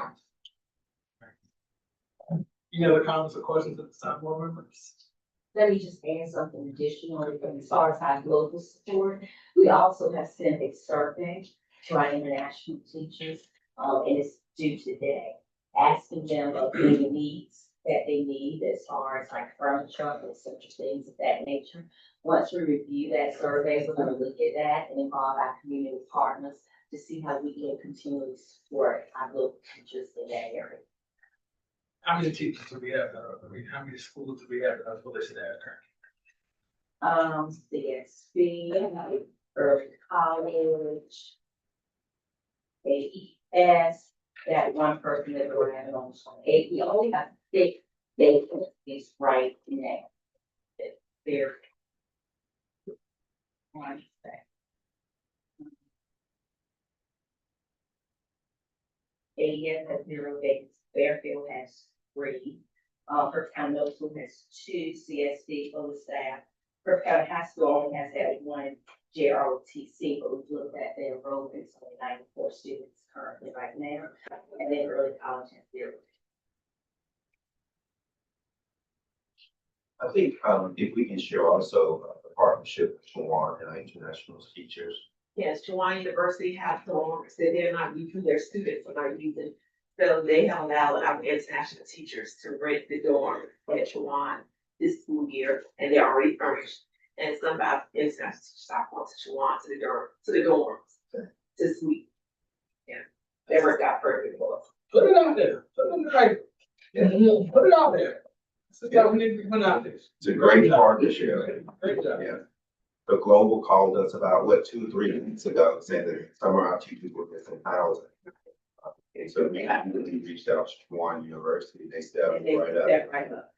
Any other comments or questions at this time, board members? Let me just add something additional as far as our global support. We also have sent a survey to our international teachers, and it's due today, asking them of any needs that they need as far as like furniture and such things of that nature. Once we review that survey, we're going to look at that and involve our community partners to see how we can continually support our local teachers in that area. How many teachers do we have? How many schools do we have that are fully staffed currently? CSB, Early College, AES, that one person that we're having on 28. We only have 6 vacancies right now. There. One sec. students to CSD for the staff. Hertford County High School only has that one JROTC, but we've looked at their enrollment, so 94 students currently right now, and then early college has 0. I think, if we can share also the partnership with Shawan and our international teachers. Yes, Jawan University has dorms that they're not using, their students are not using. So they have allowed our international teachers to rent the dorm at Jawan this school year, and they're already furnished. And some of our international teachers are going to Jawan to the dorms, to suite. Yeah, they worked out perfect for us. Put it out there, put it in the paper. Yeah, put it out there. This is what we need to put out there. It's a great partnership. Great job. Yeah. The Global called us about, 2 or 3 weeks ago, saying that some of our teachers were missing housing. And so we actually reached out to Shawan University, they stepped And they right up. step right up,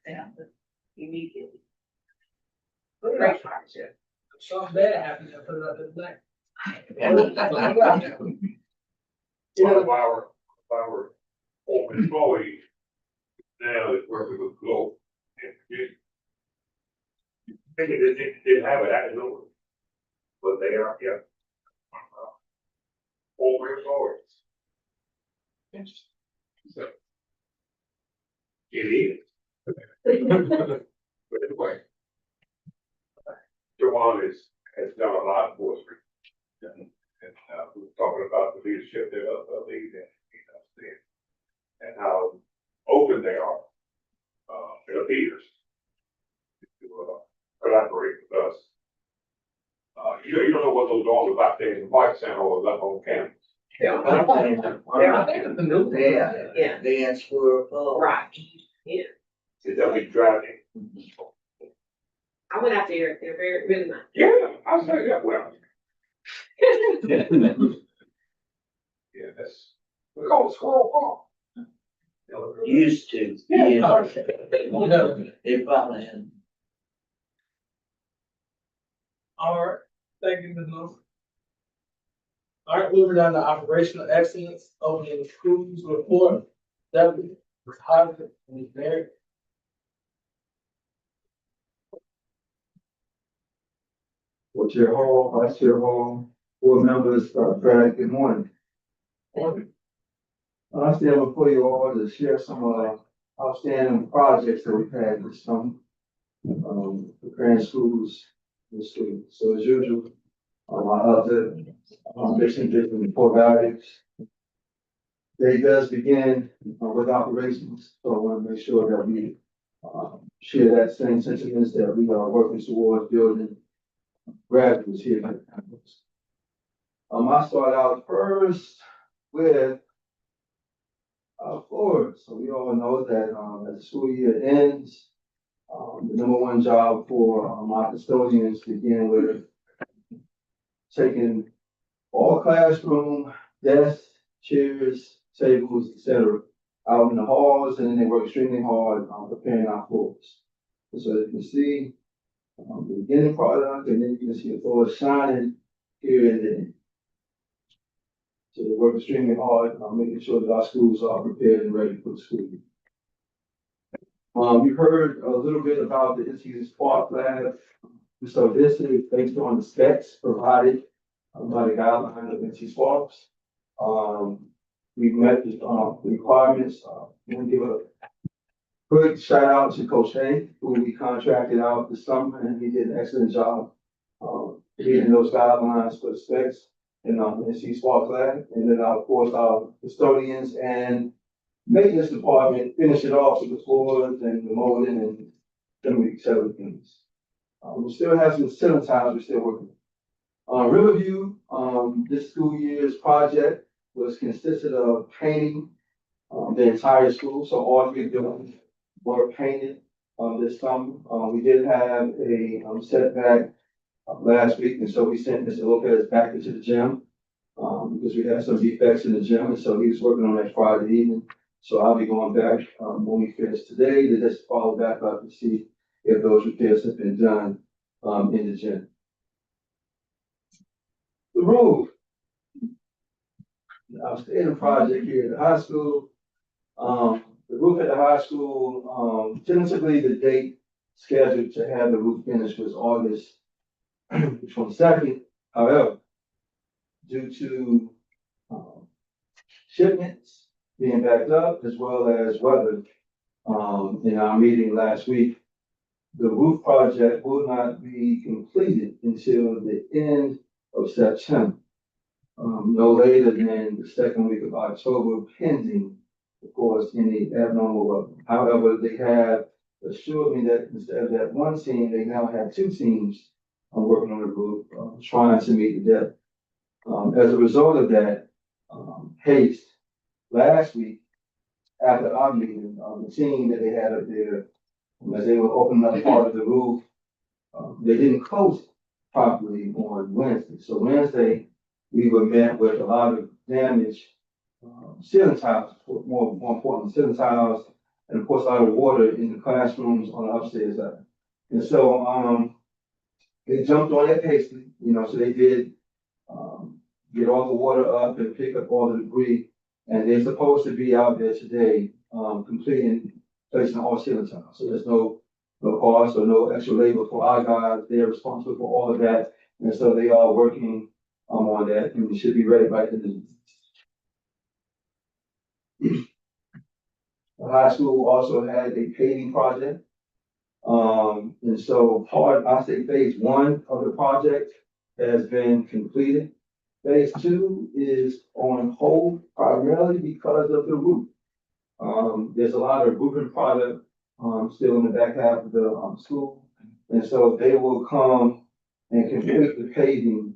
immediately. Put it out Great there. partnership. If something bad happens, I put it out there tonight. One of our former employees now is working with Globe. And they didn't have it, I didn't know it. But they are, yeah. Former employees. Interesting. So. It is. But anyway. Jawan has done a lot for us. And we were talking about the leadership there of the league and how open they are, it appears, to collaborate with us. You don't know what those dorms are about there in the White Center or up on campus. Yeah. I think it's the new. Yeah. They in school. Right, yeah. So they'll be driving. I went out there, they're very, really nice. Yeah, I'll say that well. Yeah, that's, we call it Squirrel Park. Used to. Yeah. They probably had. All right, thank you, Ms. Lewis. All right, moving down to operational excellence, opening the schools report, W, Ms. Hodges, and Ms. Barrett. Well, Chair Hall, Vice Chair Hall, board members, Brad, good morning. I stand before you all to share some outstanding projects that we've had this summer. Preparing schools and students. So as usual, my other mission, vision, and core values. Day does begin with operations, so I want to make sure that we share that same sentiments that we are working towards building graduates here at campus. I start out first with Florida. So we all know that as the school year ends, the number one job for my custodians begin with taking all classroom, desks, chairs, tables, etc., out in the halls, and then they work extremely hard preparing our floors. And so you can see the beginning product, and then you can see the floor shining here and there. So they work extremely hard, making sure that our schools are prepared and ready for the school year. You heard a little bit about the NC Spark Lab. So this is based on the specs provided by the guidelines of NC Sparks. We've met the requirements. We'll give a quick shout out to Coach Hay, who we contracted out this summer, and he did an excellent job meeting those guidelines for the specs in NC Spark Lab. And then, of course, our custodians and maintenance department finish it off with the floors and the molding and some of the other things. We still have some ceiling tiles we're still working on. Riverview, this school year's project was consisted of painting the entire school. So all we doing were painted this summer. We did have a setback last week, and so we sent Mr. Lopez back into the gym because we had some defects in the gym, and so he was working on that Friday evening. So I'll be going back when we finish today to just follow back up to see if those repairs have been done in the gym. The roof. Outstanding project here at the high school. The roof at the high school, tentatively the date scheduled to have the roof finished was August 22nd. However, due to shipments being backed up as well as weather, in our meeting last week, the roof project will not be completed until the end of September. No later than the second week of October, pending, of course, any abnormal weather. However, they have assured me that instead of that one team, they now have two teams working on the roof, trying to meet the deadline. As a result of that, haste, last week, after our meeting, the team that they had up there, as they were opening up part of the roof, they didn't close it properly on Wednesday. So Wednesday, we were met with a lot of damage, ceiling tiles, more important, ceiling tiles, and of course, a lot of water in the classrooms on the upstairs side. And so, they jumped on it hastily, so they did, get all the water up and pick up all the debris. And they're supposed to be out there today, completing, placing all ceiling tiles. So there's no cost or no extra labor for our guys. They're responsible for all of that. And so they are working, on that, and we should be ready by the end of the The high school also had a paving project. And so I say phase one of the project has been completed. Phase two is on hold primarily because of the roof. There's a lot of roofing product, still in the back half of the, school. And so they will come and complete the paving,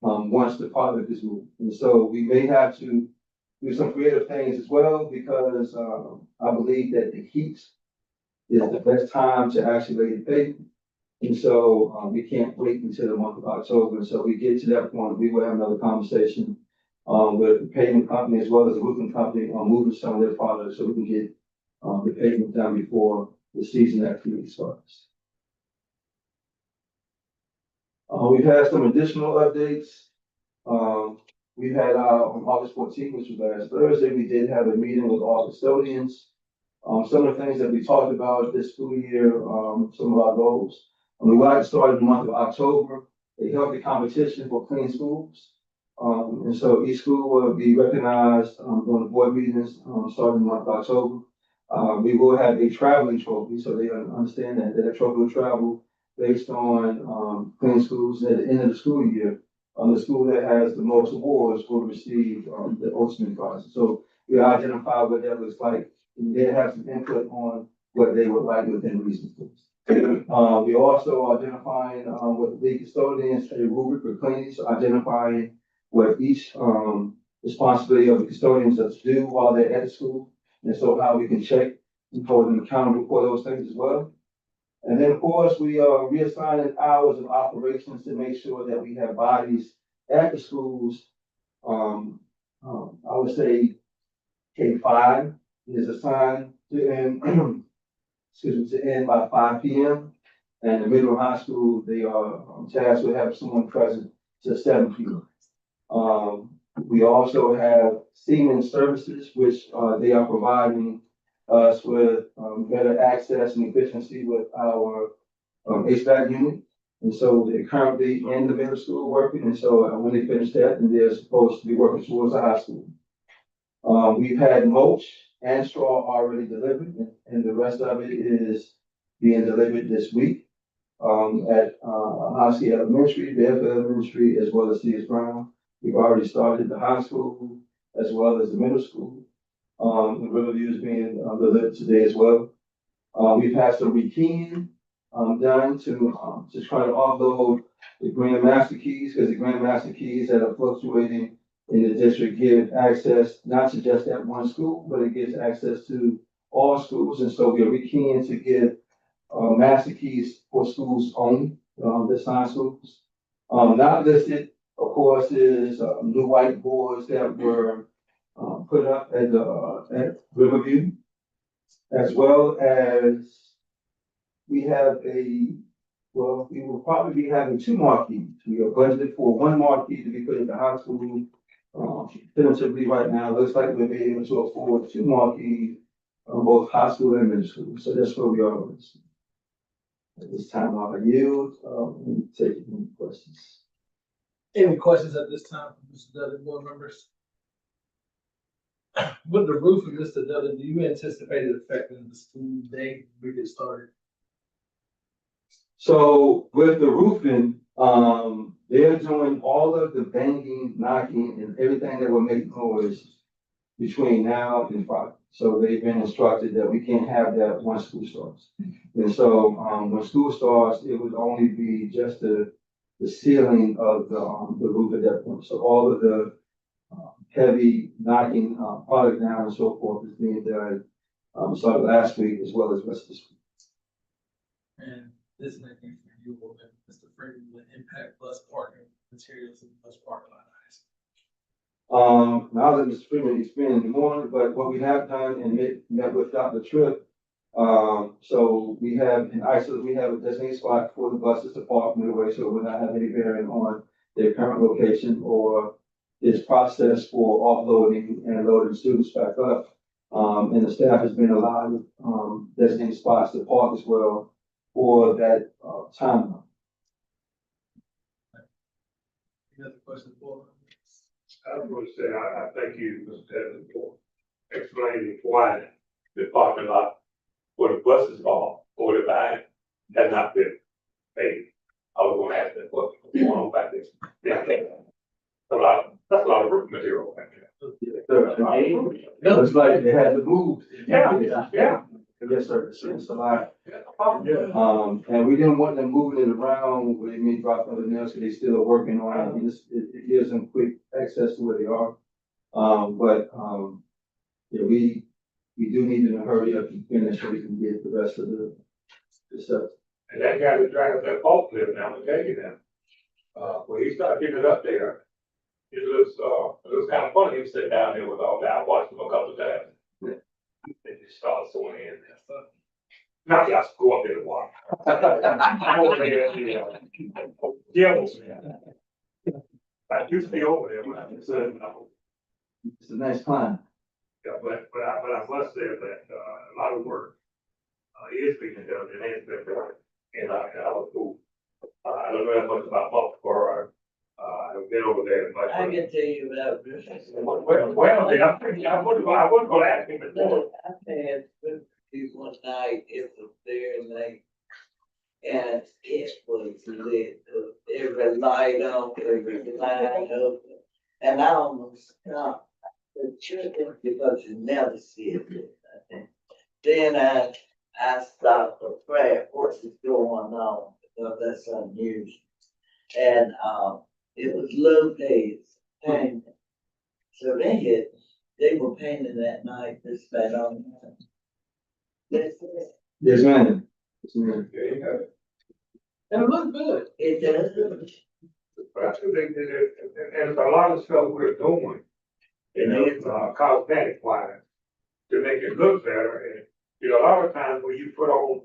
once the project is moved. And so we may have to do some creative things as well, because, I believe that the heat is the best time to actually lay the pavement. And so, we can't wait until the month of October. And so we get to that point, we will have another conversation, with the pavement company as well as the roofing company on moving some of their products so we can get, the pavement done before the season actually starts. We've had some additional updates. We had, on August 14th, which was last Thursday, we did have a meeting with all custodians. Some of the things that we talked about this school year, some of our goals. We would like to start in the month of October, a healthy competition for clean schools. And so each school will be recognized, during the board meetings, starting in the month of October. We will have a traveling trophy, so they understand that a trophy will travel based on, clean schools. At the end of the school year, the school that has the most awards will receive, the ultimate prize. So we identify what that looks like, and they have some input on what they would like within reason. We also identifying, with the custodians, a rubric for cleaning, so identifying what each, responsibility of the custodians is to do while they're at the school. And so how we can check and hold them accountable for those things as well. And then, of course, we are reassigning hours of operations to make sure that we have bodies at the schools. I would say K5 is assigned to end, to end by 5 p.m. And the middle high school, they are tasked with having someone present to 7 p.m. We also have Seaman Services, which they are providing us with better access and efficiency with our HVAC unit. And so they're currently in the middle school working. And so when they finish that, then they're supposed to be working towards the high school. We've had mulch and straw already delivered, and the rest of it is being delivered this week at Hosky Elementary, Fairfield Elementary, as well as C.S. Brown. We've already started the high school as well as the middle school. The Riverview is being delivered today as well. We've had some rekeying done to try to offload the Grand Master Keys, because the Grand Master Keys that are fluctuating in the district give access not to just that one school, but it gives access to all schools. And so we are rekeying to give master keys for schools only, the sign schools. Not listed, of course, is new whiteboards that were put up at Riverview, as well as we will probably be having 2 marquees. We are budgeted for 1 marquee to be put at the high school. Tentatively right now, it looks like we'll be able to afford 2 marquees on both high school and middle school. So that's where we are with this. At this time, I'll yield, and take any questions. Any questions at this time from Mr. Dudley, board members? With the roof of Mr. Dudley, do you anticipate it affecting the school day we get started? So with the roofing, they're doing all of the banging, knocking, and everything that will make noise between now and Friday. So they've been instructed that we can't have that once school starts. And so, when school starts, it would only be just the ceiling of the roof at that point. So all of the heavy knocking, product down and so forth is being done, started last week as well as rest of this week. And this may be for you, or Mr. Freeman, will impact bus parking materials and bus parking lot. Now that Mr. Freeman explained in the morning, but what we have done and met with Dr. Tripp, so we have we have a designated spot for the buses to park midway, so we're not having any bearing on their current location or this process for offloading and loading students back up. And the staff has been allowed, designated spots to park as well for that, time. Any other questions, board members? I was going to say, I thank you, Mr. Teddy, for explaining why the parking lot where the buses are, 45, has not been paid. I was going to ask that, what's going on back there? Yeah, that's a lot of roof material back there. Looks like they had to move. Yeah. Yes, sir, it's a lot. Yeah. And we didn't want them moving it around, where they may drop something else, so they still are working on it. It gives them quick access to where they are. Yeah, we do need them to hurry up and finish so we can get the rest of the stuff. And that guy that drives that forklift now, I'm telling you that, when he started getting it up there, it looks kind of funny, he was sitting down there with all that, I watched him a couple of times. They just started sewing in and stuff. Now y'all go up there and watch. Over there, I used to be over there when I was It's a nice climb. yeah, but I must say that, a lot of work, is being done, and has been done, and I was cool. I don't know that much about Baltimore, I've been over there, but. I can tell you about this. Well, I wasn't gonna ask him before. I had these one night, it was very late. And it was lit, every light on, every light up. And I almost stopped the children because you never see it. Then I stopped for prayer, what is going on, because that's unusual. And, it was low days, painting. So they were painting that night, this bad on that. Yes, ma'am. Yes, ma'am. There you go. And it looks good. It does. But I do think that and a lot of stuff we're doing, cosmetic wise, to make it look better, and, a lot of times when you put on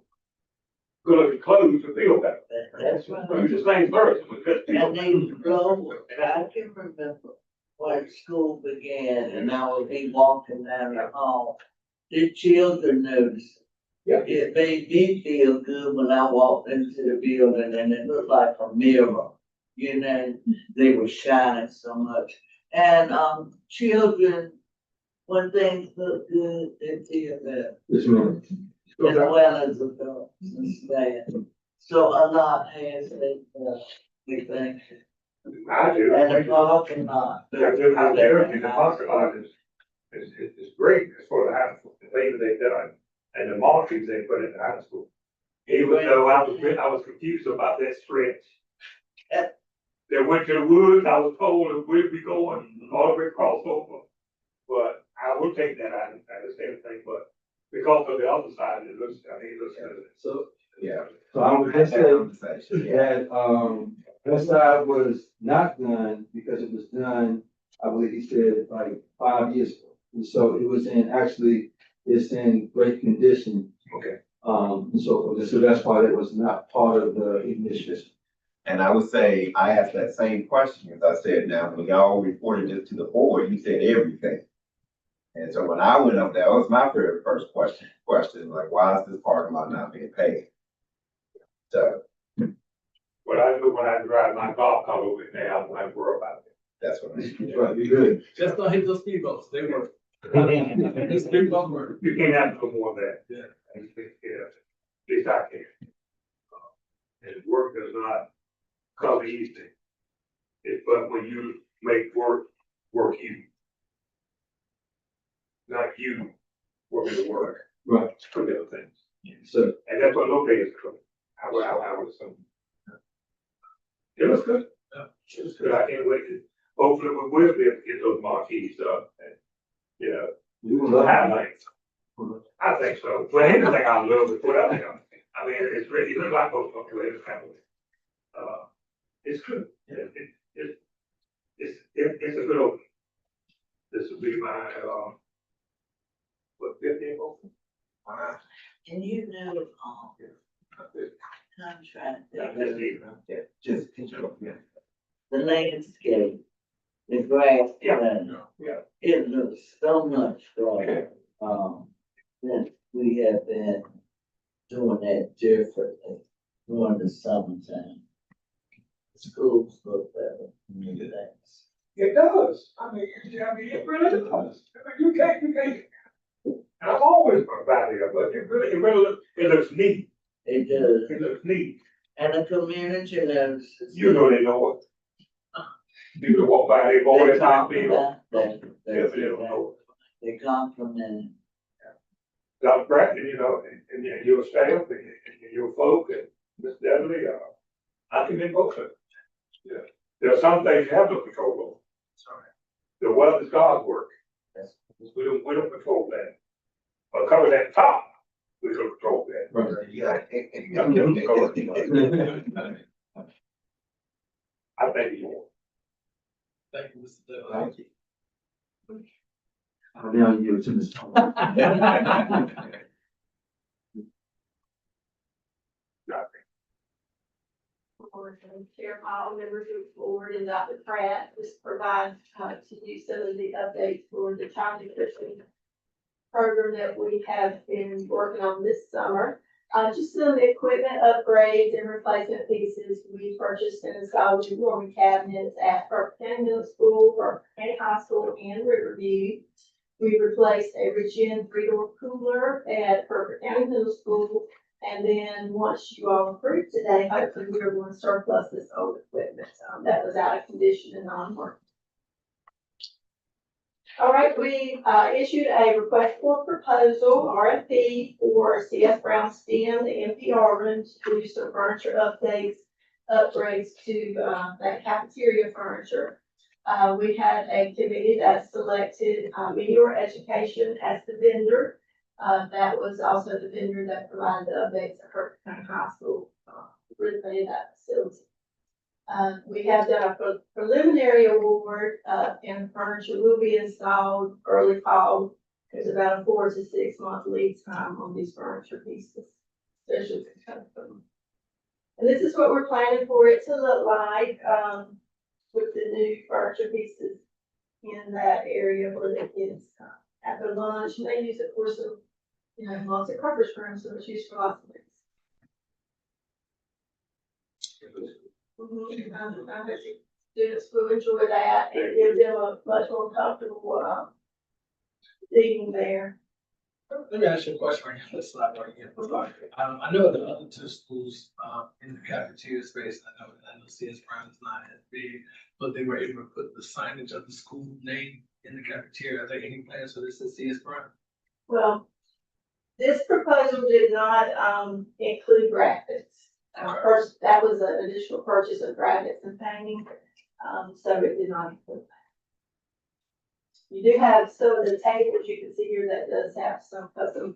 good looking clothes, you feel better. That's right. You're the same person, but just feel And they blow, I can remember when school began and I would be walking down the hall. The children noticed. Yeah. It made me feel good when I walked into the building and it looked like a mirror. They were shining so much. And, children, when things look good, they feel better. Yes, ma'am. As well as adults and staff. So a lot has been, we think. I do. And the parking lot. Yeah, just out there, and the parking lot is great as for the high school, the things they've done, and the markings they put in the high school. Even though I was confused about that stretch. They went to the woods, I was told that we'd be going all the way across over. But I would take that, I understand the thing, but because of the other side, it looks good. So, Yeah. so I would just say Conversation, yeah. that, that side was not done because it was done, I believe he said, like 5 years ago. And so it was it's in great condition. Okay. And so that's why it was not part of the initiative. And I would say, I asked that same question, as I said, now, when y'all reported this to the board, you said everything. And so when I went up there, that was my first question, like, why is this parking lot not being paid? So What I do when I drive my golf cart over there, I'm like, worry about it. that's what I'm. Right, you good. Just don't hit those speed bumps, they work. These speed bumps work. You can't have no more of that. Yeah. Yeah, at least I can. And work does not come easy. But when you make work you. Not you working the work. Right. It's two different things. So, And that's what Lupe is doing. I was, it was good. Yeah. It was good. I can't wait to, hopefully we will be able to get those marquees up and, you know, we will the love highlights. I think so. Well, anything I love is what I think. I mean, it's really, it looks like both of them, it's family. It's good. It's a good opening. This will be my, what, 15th open? And you know, I'm trying to This think, evening. Just, the landscape, the grass, Yeah. Yeah. it looks so much better, than we have been doing that differently during the summertime. Schools look better. Thanks. It does. I mean, it really does. You can't. And I'm always about it, but it really it looks neat. It does, It looks neat. and the community notices. You know they know it. People walk by, they go all the They time, talk people. about that, Yeah, but they don't know. they compliment. Doug Bradley, you know, and your staff and your folk and Miss Dudley, I commend both of them. Yeah. There are some things you have no control over. Sorry. The weather is God's work. We don't control that. But coming at the top, we don't control that. right. Yeah. I think you will. Thank you, Mr. Dale. Thank you. Now you to Ms. Chair Hall, members of the board, and Dr. Pratt, just provide to you some of the updates for the child nutrition program that we have been working on this summer. Just some equipment upgrades and replacement pieces. We purchased and installed new warming cabinets at Hertford County Middle School, Hertford County High School, and Riverview. We replaced a Virgin 3-door cooler at Hertford County Middle School. And then once you all approve today, hopefully we're going to surplus this old equipment that was out of condition and non-working. All right, we issued a request for proposal, RFP, for CS Brown STEM, the NPR room, to do some furniture upgrades to that cafeteria furniture. We had a committee that selected Meteor Education as the vendor. That was also the vendor that provided the updates at Hertford County High School, renovated that facility. We have done a preliminary award, and furniture will be installed early fall. There's about a 4 to 6 month lead time on these furniture pieces, especially custom. And this is what we're planning for it to look like, with the new furniture pieces in that area where the kids at their lunch, and they use it for some, lots of conference rooms, so it's used for lots of things. I hope students will enjoy that and give them a much more comfortable eating there. Let me ask you a question right here. Let's slide right here. I know the other two schools, in the cafeteria space, I know CS Brown is not as big, but they were able to put the signage of the school name in the cafeteria. Are there any plans for this at CS Brown? Well, this proposal did not include graphics. First, that was an additional purchase of graphics and painting, so it did not include that. You do have some of the tables you can see here that does have some custom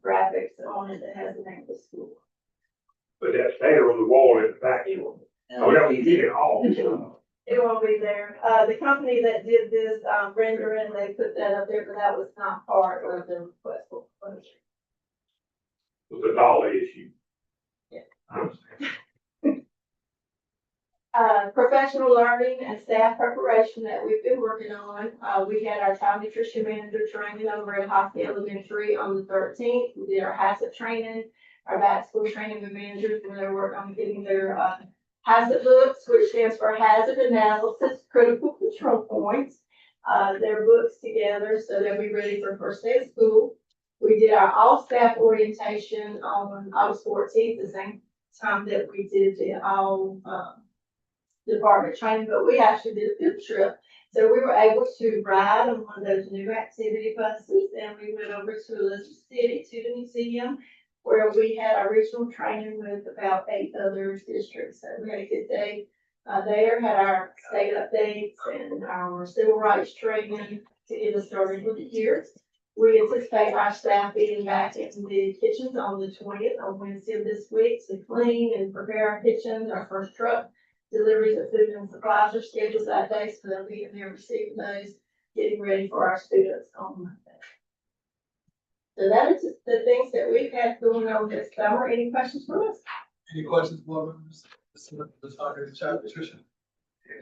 graphics on it that has the name of the school. But that's there on the wall in the back. Oh, that we get it all. It won't be there. The company that did this rendering, they put that up there, but that was not part of the request for proposal. It was a dollar issue. Yeah. I understand. Professional learning and staff preparation that we've been working on. We had our child nutrition manager training over at Hockey Elementary on the 13th. We did our HACCP training. our back to school training with managers when they work on getting their, hazard books, which stands for hazard analysis, critical control points. Their books together, so they'll be ready for first day of school. We did our all staff orientation on August 14th, the same time that we did the all, department training, but we actually did a field trip. So we were able to ride on one of those new activity buses, and we went over to Elizabeth City to the museum, where we had our regional training with about 8 other districts. So we had a good day there, had our state updates and our civil rights training to get us started with the year. We anticipate our staff being back in the kitchens on the 20th, on Wednesday of this week, to clean and prepare our kitchens. Our first truck deliveries of food and supplies are scheduled that day, so they'll be in there receiving those, getting ready for our students on Monday. So that is the things that we've had going on this summer. Any questions for us? Any questions, board members? Let's talk to Child Nutrition.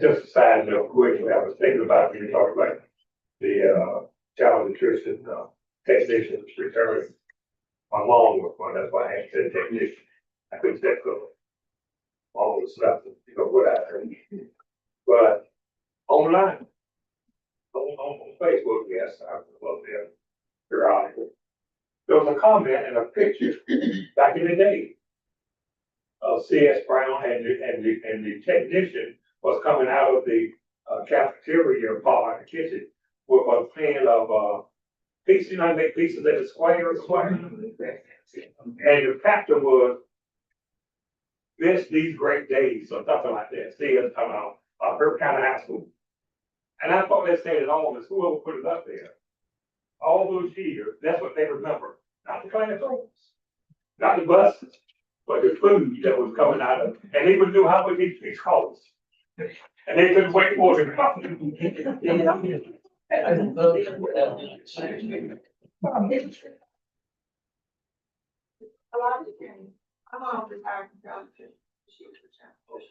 Just a side note, quickly, I was thinking about when you talked about the, child nutrition, technicians returning. My mom was one, that's why I had said technician. I couldn't say so. All the stuff, what I heard. But online, on Facebook, yes, I was there periodically. There was a comment and a picture back in the day of C.S. Brown and the technician was coming out of the cafeteria part of the kitchen with a pan of pieces, make pieces that are square. And the captain was these great days or something like that. See us talking about Hertford County High School. And I thought that said it all, and whoever put it up there. All those years, that's what they remember. Not the classrooms, not the buses, but the food that was coming out of, and they even knew how much each cost. And they couldn't wait for it to come. A lot of things. I'm on retired from job. She was assistant first,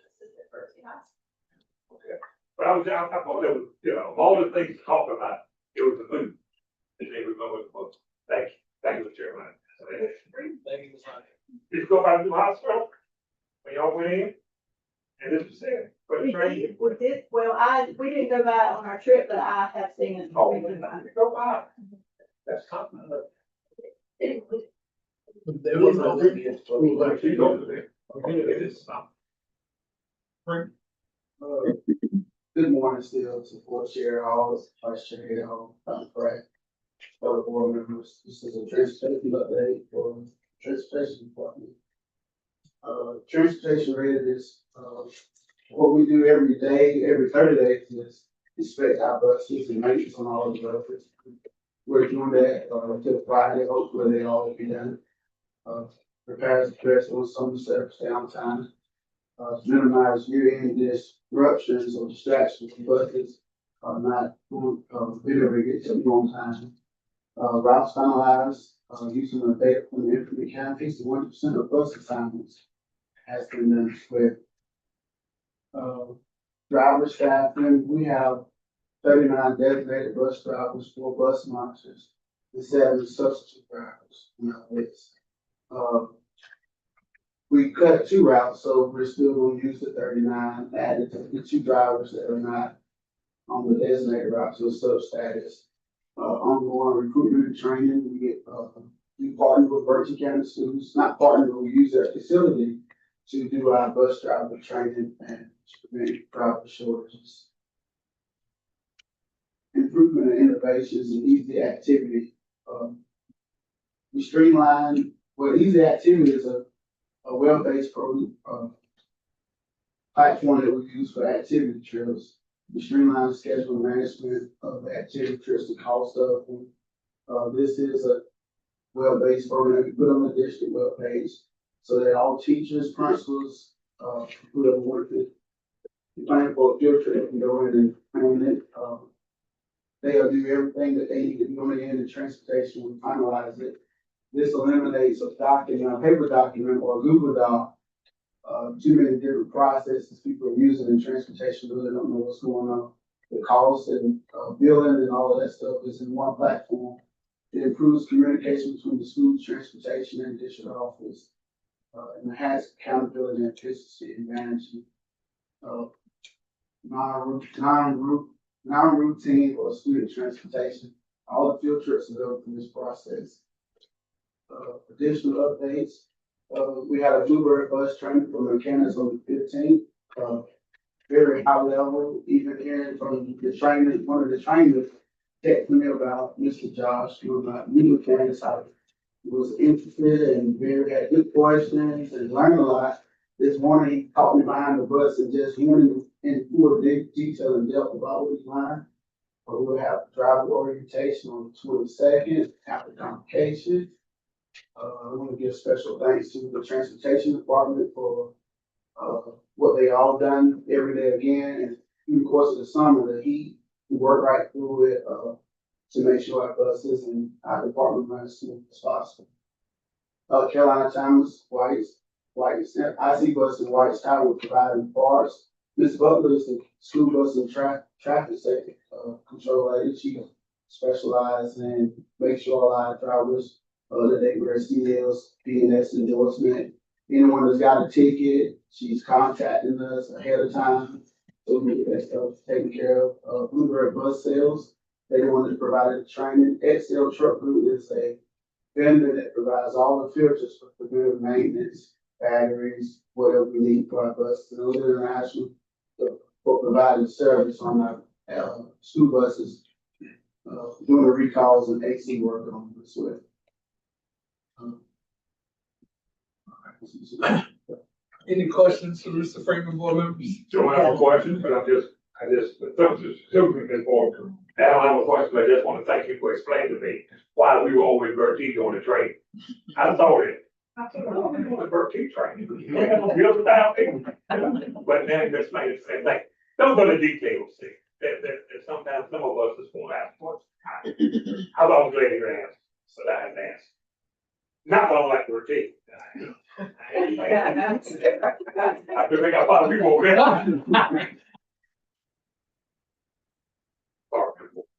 Okay. But I thought that was, all the things to talk about, it was the food. And they remember the most. Thank you, Chairman. Thank you, Ms. Hyde. Did you go by the new hospital? When y'all went in? And this was it, for the training? we did, well, we didn't go by on our trip, but I have seen it. Oh, go by. That's something. There was no previous. Like, you go to there. Okay, it is something. Good morning, still support Chair Halls, Vice Chair Hager Hall, Dr. Pratt, other board members. This is a transportation update for transportation department. Transportation readiness, what we do every day, every 30 days is inspect our buses and maintenance on all of the buses. We're doing that, till Friday, hopefully they all will be done. Repairs on some service downtime. Minimize year-end disruptions or distractions from buses, not being able to get to them on time. Routes finalized, using the data from the Hertford County, 1% of bus assignments has been done with. Driver staffing, we have 39 designated bus drivers, 4 bus monitors, and 7 substitute drivers on our list. We cut 2 routes, so we're still going to use the 39, added to the 2 drivers that are not on the designated routes or sub status. Ongoing recruitment and training, we partner with Berkeley County students, not partner, but we use their facility to do our bus driver training and to prevent driver shortages. Improvement and innovations and easy activity. We streamline, easy activity is a web-based platform that we use for activity trips. We streamline schedule management of activity trips and cost of them. This is a web-based program that we put on the district webpage so that all teachers, principals, who have worked it, plan for a field trip can go in and plan it. They'll do everything that they need to do on the end of transportation. We finalize it. This eliminates a document, a paper document or a Google Doc. Too many different processes people are using in transportation, really don't know what's going on. The cost and billing and all of that stuff is in one platform. It improves communication between the school, transportation, and district office. and it has accountability and efficiency in managing, non-routine or student transportation. All the field trips are built through this process. Additional updates, we had a Bluebird bus training for mechanics on the 15th. Very high level, even hearing from the trainer, one of the trainers texted me about Mr. Josh, who was my new mechanics, I was interested and very had good questions and learned a lot. This morning, he caught me behind the bus and just went in full detail and depth about what he learned. We'll have driver orientation on the 22nd, after convocation. I want to give special thanks to the transportation department for what they all done every day again. And through the course of the summer, the heat, we work right through it to make sure our buses and our department run as smooth as possible. Carolina Thomas, White's, IC bus and White's Tower will provide parts. Ms. Butler is the school bus and traffic safety control lady. She specializes in make sure all our drivers that they wear CDLs, PNS endorsement. Anyone that's got a ticket, she's contacting us ahead of time. So we get that stuff taken care of. Bluebird bus sales, they wanted to provide the training. XL Truck Group is a vendor that provides all the filters for preventive maintenance, batteries, whatever we need for our buses. And those international for providing service on our school buses, doing the recalls and AC work on them as well. Any questions for Mr. Freeman, board members? Don't have a question, but I just, super important. I don't have a question, but I just want to thank you for explaining to me why we were over at Bertie doing the training. I thought it. I said, well, we're doing the Bertie training. We have no bills without it. But then it explained the same thing. Those are the details, see. That sometimes some of us just won't ask for. I was always ready to answer, so I had to answer. Not that I don't like Bertie. I feel like I probably people over there.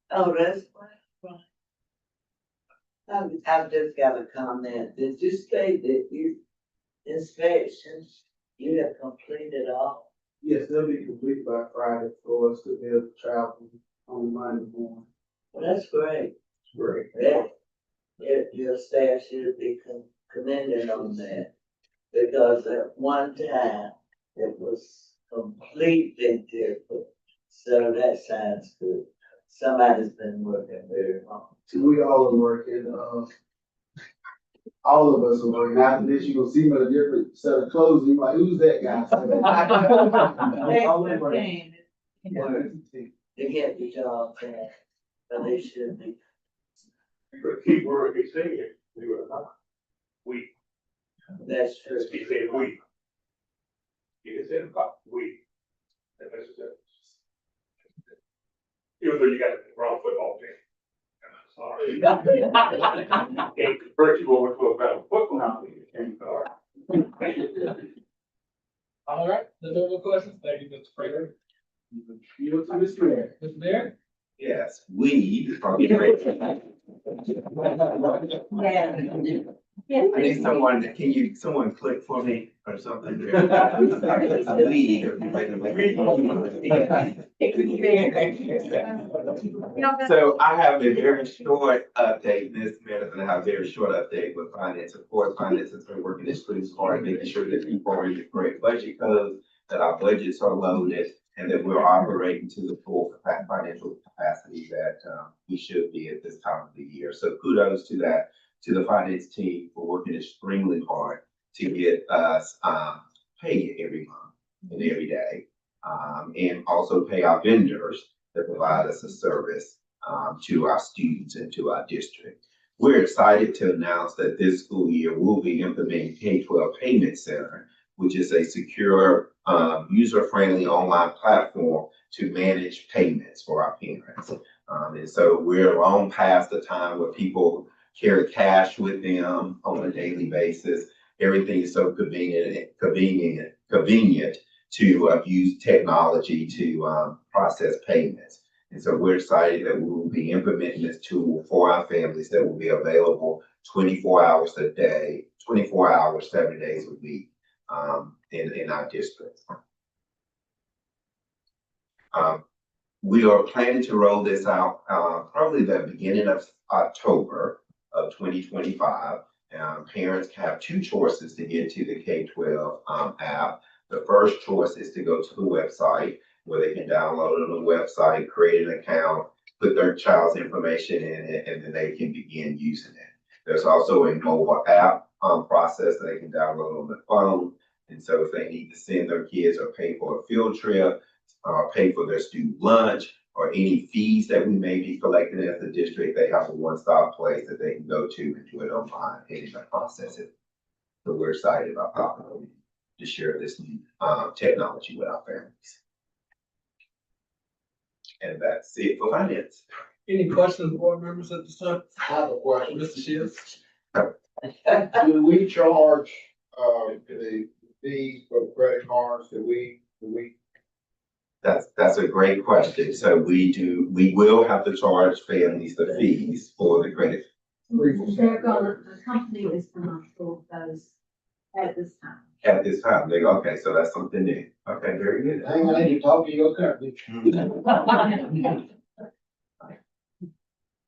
Oh, that's fine. I've just got a comment. Did you say that you inspections, you have completed all? Yes, they'll be complete by Friday for us to be able to travel on Monday morning. Well, that's great. Great. Yeah. Your staff should be commended on that. Because at one time, it was completely different. So that sounds good. Somebody's been working very hard. So we all are working, all of us are working. After this, you're gonna see me in a different set of clothes. You're like, who's that guy? All of us. To get the job done, but they should be. But keep word he said, we were not. We. That's true. He said we. He didn't say about we. And that's just. Even though you got the wrong football team. Sorry. Can't convert you over to a better football team. Sorry. All right, no more questions. Thank you, Mr. Freeman. You look to Mr. Mayor. Mr. Mayor? Yes, we are great. I need someone, someone click for me or something? So I have a very short update, Ms. Madison, I have a very short update with finance. Of course, finance has been working extremely hard, making sure that people are in the correct budget codes, that our budgets are loaded, and that we're operating to the full financial capacity that we should be at this time of the year. So kudos to that, to the finance team for working extremely hard to get us paid every month and every day. And also pay our vendors that provide us a service to our students and to our district. We're excited to announce that this school year we'll be implementing K-12 Payment Center, which is a secure, user-friendly online platform to manage payments for our parents. And so we're long past the time where people carry cash with them on a daily basis. Everything is so convenient to use technology to process payments. And so we're excited that we will be implementing this tool for our families that will be available 24 hours a day, 24 hours, 7 days a week, in our district. We are planning to roll this out, probably the beginning of October of 2025. Parents have two choices to get to the K-12, app. The first choice is to go to the website where they can download it on the website, create an account, put their child's information in it, and then they can begin using it. There's also a mobile app, process that they can download on the phone. And so if they need to send their kids or pay for a field trip, pay for their student lunch, or any fees that we may be collecting as a district, they have a one-stop place that they can go to and do it online and even process it. So we're excited about how to share this new technology with our families. And that's it for finance. Any questions, board members at this time? I have a question. Mr. Shields? Do we charge, the fees for credit cards? Do we? That's a great question. So we will have to charge families the fees for the credit. The company is gonna approve those at this time. At this time, they go, okay, so that's something new. Okay, very good. Hang on, I need to talk to your company.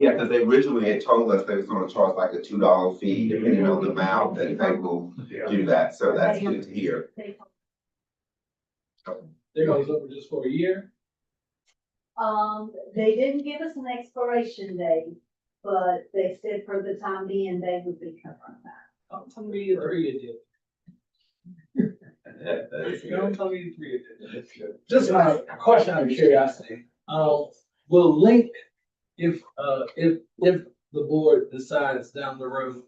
Yeah, because they originally had told us they was gonna charge like a $2 fee depending on the amount that they will do that. So that's good to hear. They're gonna look for just for a year? They didn't give us an expiration date, but they said for the time being, they would be covering that. Don't tell me a 3-year deal. Don't tell me a 3-year deal. Just a question out of curiosity. Will Link, if the board decides down the road,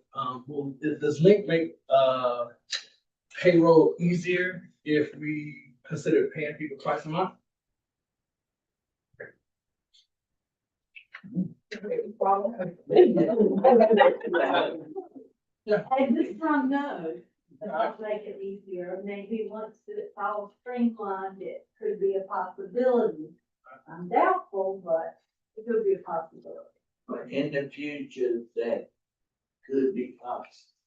does Link make, payroll easier if we consider paying people twice a month? At this time, no, but I'll make it easier. Maybe once it's all streamlined, it could be a possibility. I'm doubtful, but it could be a possibility. But in the future, that could be possible.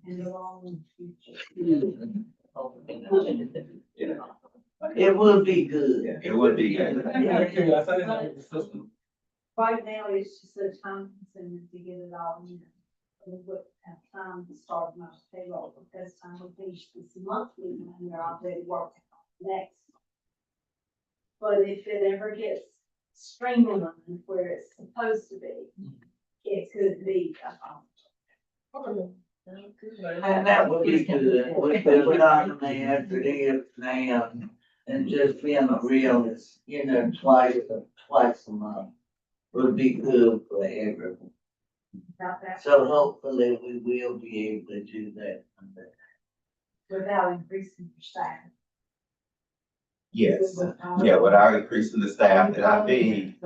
In the long future. It would be good. It would be good. Right now, it's just so time consuming to get it all in. We wouldn't have time to start my payroll because time we finish this monthly and we're already working on next. But if it ever gets streamlined where it's supposed to be, it could be. And that would be good, with the monotony as it is now, and just being a real, twice a month would be good for everyone. So hopefully we will be able to do that. Without increasing your staff. Yes, yeah, without increasing the staff, and I think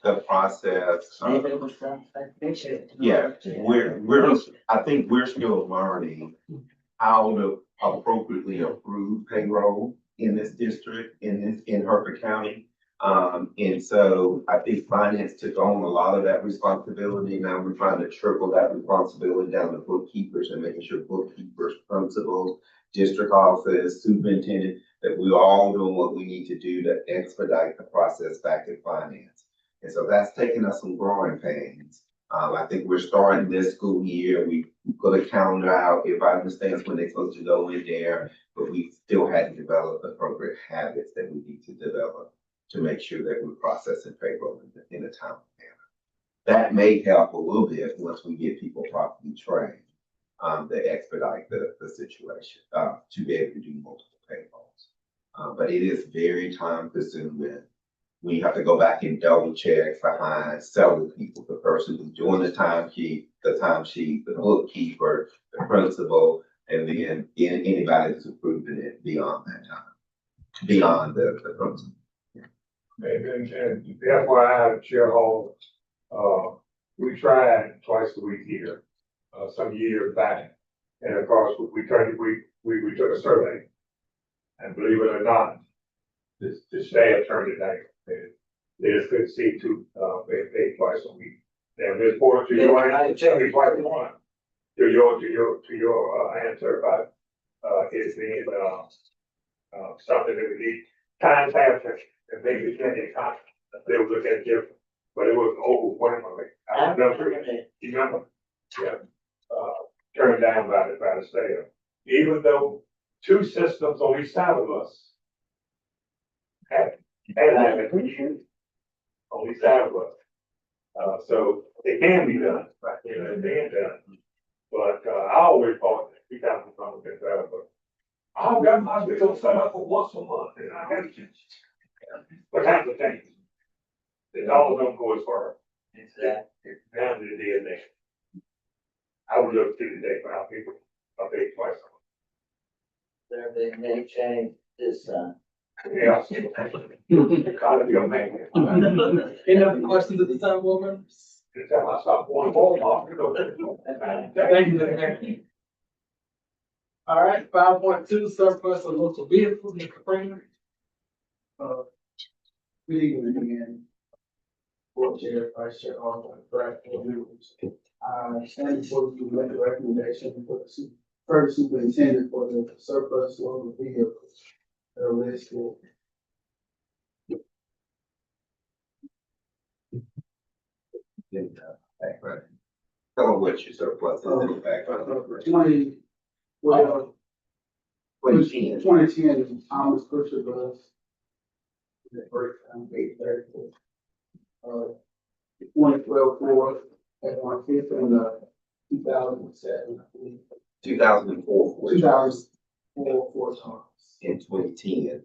the process, yeah, I think we're still learning how to appropriately approve payroll in this district, in Hertford County. And so I think finance took on a lot of that responsibility. Now we're trying to trickle that responsibility down to bookkeepers and making sure bookkeepers, principals, district office, superintendent, that we're all doing what we need to do to expedite the process back in finance. And so that's taken us some growing pains. I think we're starting this school year. We put a calendar out. Everybody understands when they're supposed to go in there, but we still hadn't developed the appropriate habits that we need to develop to make sure that we're processing payroll in a timely manner. That may help a little bit once we get people properly trained, to expedite the situation, to be able to do multiple payrolls. But it is very time consuming. We have to go back and double check behind several people, the person who's doing the timesheet, the bookkeeper, the principal, and then anybody that's approving it beyond that time, beyond the principal. And FYI, shareholders, we tried twice a week here, some years back. And of course, we took a survey. And believe it or not, the staff turned it down. They just couldn't see to pay twice a week. And this board to your answer, one, to your answer about, it being, something that we need. Times have changed, and maybe it's any time, they will look at it different, but it was overwhelmingly. I remember, yeah, turned down by the state. Even though two systems on each side of us had that on each side of us. So it can be done, right? You know, it can be done. But, I always thought that we got from the better, but I've got my bill set up for once a month and I have to. But that's the thing. It all don't go as far. Exactly. Down to the DNA. I would look to the day for how people, I think twice a month. There been any change this time. Yeah. Gotta be a man. Any other questions at the time, board members? Until I stop going ball. Thank you. All right, 5.2, surplus of local vehicles, Mr. Freeman. Good evening again. Board Chair, Vice Chair, all the board members. I stand before you to make a recommendation for the first superintendent for the surplus local vehicles that are listed. Background. Tell them what your surplus is in the background. 2010 Thomas Pusher bus. The first time, 830. 2012 Ford F-150 and 2007, I believe. 2004. 2004 Ford Taurus. In 2010,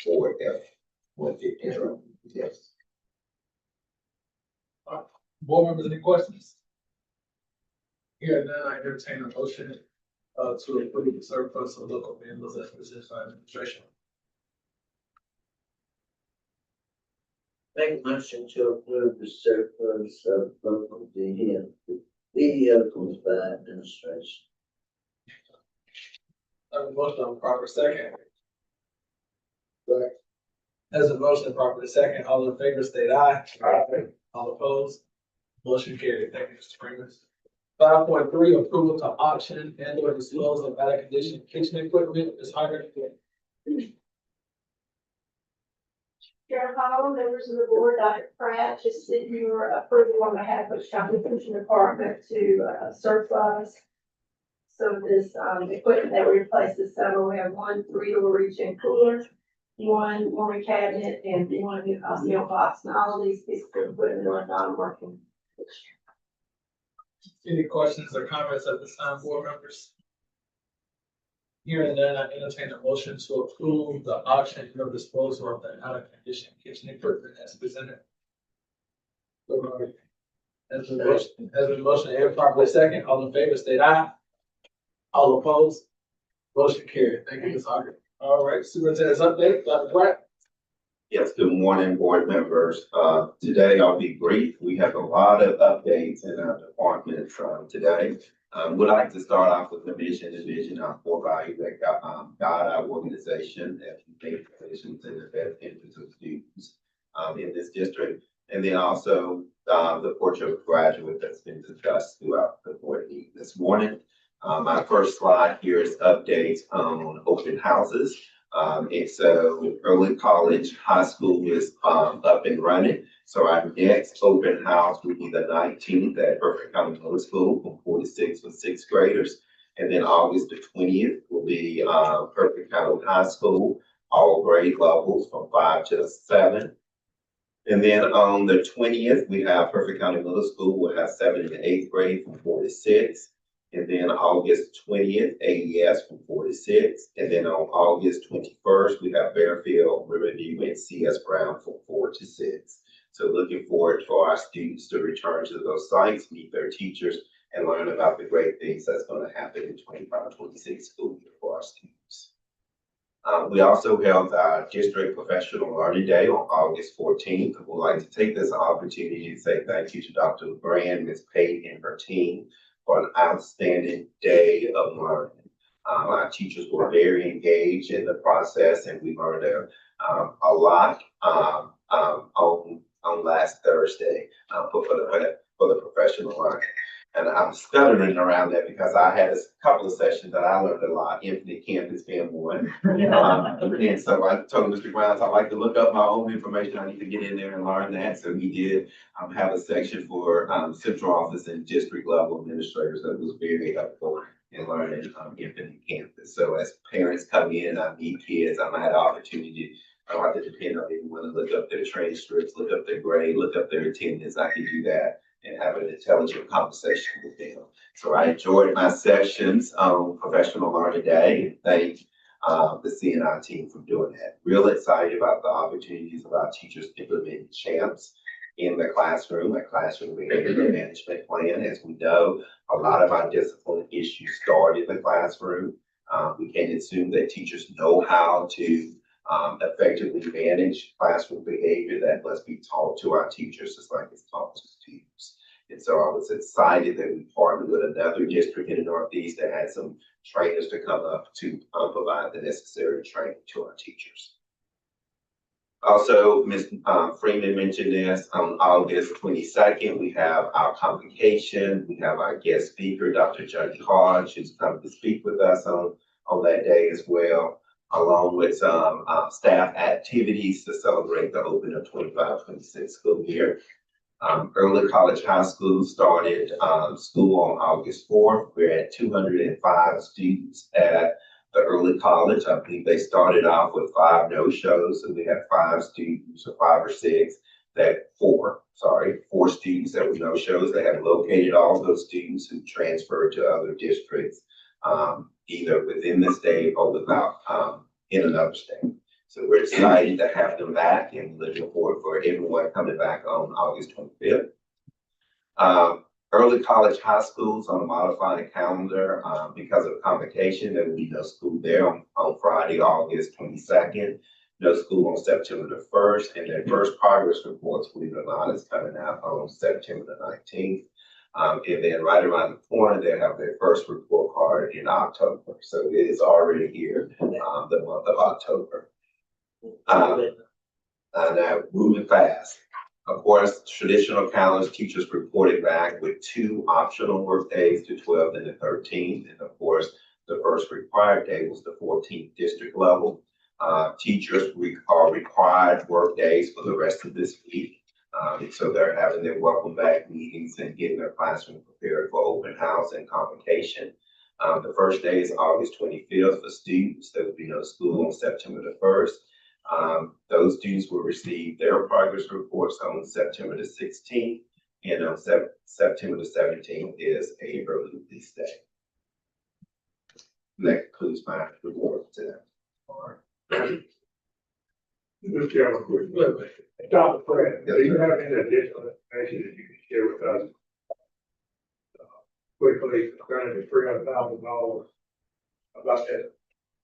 Ford F-150. Yes. Board members, any questions? Here none, I entertain a motion to approve the surplus of local vehicles as presented by administration. Make motion to approve the surplus of local vehicles by administration. I have a motion on proper second. As a motion properly second, all in favor state aye. All opposed? Motion carried. Thank you, Mr. Freeman. 5.3, approval to auction and or dispose of out of condition kitchen equipment. Ms. Hyder. Chair Hall, members of the board, Dr. Pratt, just seeking your approval on behalf of the county pension department to surplus. So this, equipment that we replaced this summer, we have one 3-door reach-in cooler, one warming cabinet, and one mailbox. And all of these pieces of equipment are non-working. Any questions or comments at this time, board members? Hearing none, I entertain a motion to approve the auction or disposal of the out of condition kitchen equipment as presented. As a motion and properly second, all in favor state aye. All opposed? Motion carried. Thank you, Ms. Hawkins. All right, superintendent's update, Dr. Pratt. Yes, good morning, board members. Today I'll be brief. We have a lot of updates in our department from today. Would like to start off with the mission and vision, our core values that guide our organization as we make decisions in the best interest of students in this district. And then also the portrait of graduate that's been discussed throughout the board meeting this morning. My first slide here is updates on open houses. And so early college, high school is up and running. So our next open house will be the 19th at Hertford County Middle School from 4 to 6 for 6th graders. And then August the 20th will be Hertford County High School, all grade levels from 5 to 7. And then on the 20th, we have Hertford County Middle School. We'll have 7th and 8th grade from 4 to 6. And then August 20th, AES from 4 to 6. And then on August 21st, we have Fairfield, Riverview, and CS Brown from 4 to 6. So looking forward for our students to return to those sites, meet their teachers, and learn about the great things that's going to happen in 25-26 school year for our students. We also held our district professional learning day on August 14th. We'd like to take this opportunity to say thank you to Dr. Brand, Ms. Pate, and her team for an outstanding day of learning. Our teachers were very engaged in the process, and we learned a lot on last Thursday. But for the professional learning. And I'm stuttering around that because I had a couple of sessions that I learned a lot, Infinite Campus being one. And so I told Mr. Grimes, I like to look up my own information. I need to get in there and learn that. So he did have a section for central office and district level administrators that was very helpful in learning Infinite Campus. So as parents come in, I meet kids, I might have the opportunity. I don't have to depend on anyone to look up their transcripts, look up their grade, look up their attendance. I can do that and have an intelligent conversation with them. So I enjoyed my sessions on Professional Learning Day. Thank the CNI team for doing that. Real excited about the opportunities of our teachers implementing CHAMPS in the classroom, a classroom behavior management plan. As we know, a lot of our discipline issues start in the classroom. We can't assume that teachers know how to effectively manage classroom behavior. That must be taught to our teachers just like it's taught to students. And so I was excited that we partnered with another district in the Northeast that had some trainers to come up to provide the necessary training to our teachers. Also, Ms. Freeman mentioned this, on August 22nd, we have our convocation. We have our guest speaker, Dr. Judge Hodge, who's coming to speak with us on that day as well, along with some staff activities to celebrate the opening of 25-26 school year. Early College High School started school on August 4th. We're at 205 students at the early college. I believe they started off with 5 no-shows. So we had 5 students, or 5 or 6, four students that were no-shows. They have located all those students who transferred to other districts, either within the state or without in another state. So we're excited to have them back and looking forward for everyone coming back on August 25th. Early college high schools on a modified calendar because of convocation. There will be no school there on Friday, August 22nd. No school on September the 1st. And their first progress reports, believe it or not, is coming out on September the 19th. And then right around the corner, they have their first report card in October. So it is already here, the month of October. Now moving fast. Of course, traditional calendars, teachers reported back with 2 optional work days, the 12th and the 13th. And of course, the first required day was the 14th district level. Teachers are required work days for the rest of this week. So they're having their welcome back meetings and getting their classroom prepared for open house and convocation. The first day is August 25th for students. There will be no school on September the 1st. Those students will receive their progress reports on September the 16th, and on September the 17th is a early release day. That concludes my report today. Mr. Chairman, quick. Dr. Fred, do you have any additional information that you can share with us? Quickly, concerning the $300,000 about that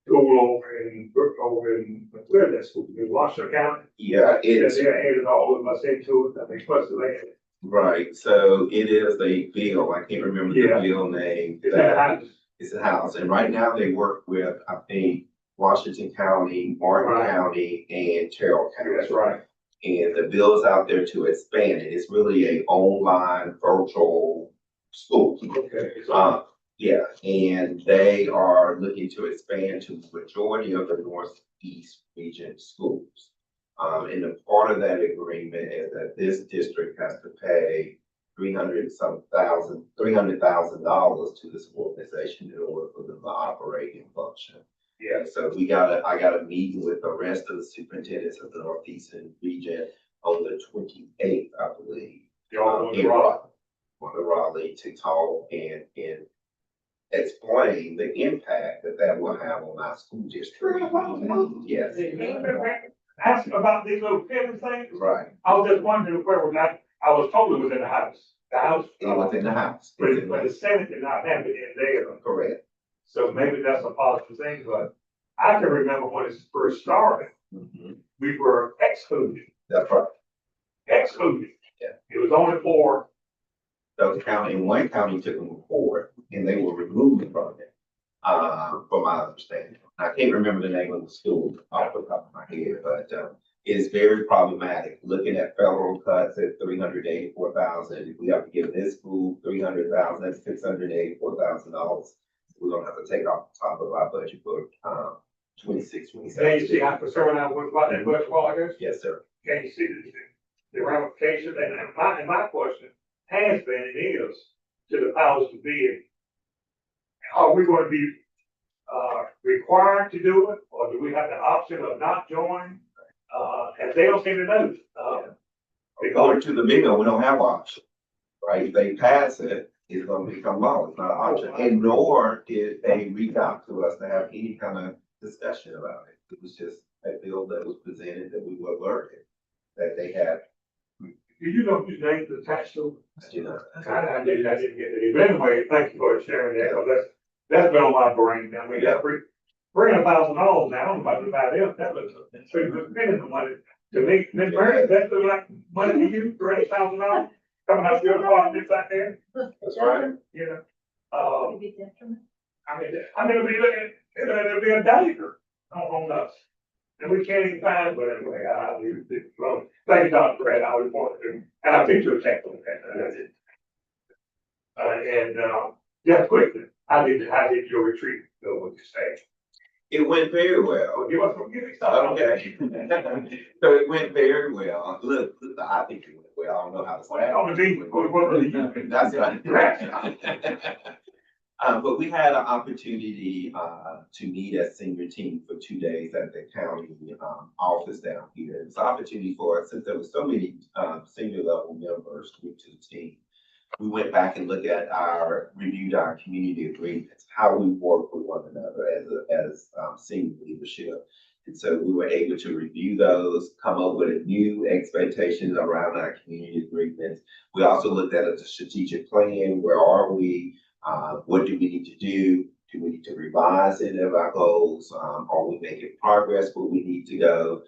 school over in, where that school, in Washington County? Yeah, it's They're added all of us into it, I think, plus the land. right. So it is a bill. I can't remember the bill name. It's a house. It's a house. And right now they work with, I think, Washington County, Martin County, and Terrell County. That's right. And the bill is out there to expand it. It's really a online virtual school. Okay. Yeah, and they are looking to expand to the majority of the Northeast region schools. And a part of that agreement is that this district has to pay $300,000 to this organization in order for them to operate and function. Yeah. So I got a meeting with the rest of the superintendents of the Northeastern region on the 28th, I believe. On the Raleigh to talk and explain the impact that will have on our school district. Yes. Ask about these little pin things. Right. I was just wondering where we're not, I was told it was in the house. The house. It was in the house. But the Senate did not have it in there. Correct. So maybe that's a positive thing, but I can remember when it first started, we were excluded. That's right. Excluded. Yeah. It was only for. Those county, and one county took them forward and they were removed from it, from my understanding. I can't remember the name of the school off the top of my head, but is very problematic. Looking at federal cuts at 384,000, if we have to give this school 300,000, that's $684,000. We're gonna have to take off the top of our budget for, 26, 27. Can you see how concerned I was about that budget while ago? Yes, sir. Can you see the ramifications? And my question has been and is to the powers to be. Are we going to be, required to do it, or do we have the option of not joining? And they don't seem to know. According to the bill, we don't have an option, right? If they pass it, it's gonna become law. It's not an option. And nor did they reach out to us to have any kind of discussion about it. It was just a bill that was presented that we were alerted that they had. Do you know whose name is attached to? You know, I didn't get it. But anyway, thank you for sharing that, 'cause that's been on my brain. I mean, that's $300,000 now, I'm about to buy this, that looks, it's pretty good spending the money. To me, Ms. Murray, that's like money to you, $300,000 coming out of your apartments out there, that's right. you know? Could be detrimental. I mean, it'll be a danger on us. And we can't even find, but anyway, I'll leave it alone. Thank you, Dr. Brad, I was wanting to, and I think you'll check on that. Just quickly, how did your retreat go, would you say? It went very well. Give me something. Okay. So it went very well. Look, I think it went well. I don't know how to say it. On the beach, what That's right. But we had an opportunity to meet as senior team for 2 days at the county office down here. It was an opportunity for us, since there were so many senior level members new to the team. We went back and reviewed our community agreements, how we work with one another as senior leadership. And so we were able to review those, come up with new expectations around our community agreements. We also looked at a strategic plan. Where are we? What do we need to do? Do we need to revise any of our goals? Are we making progress where we need to go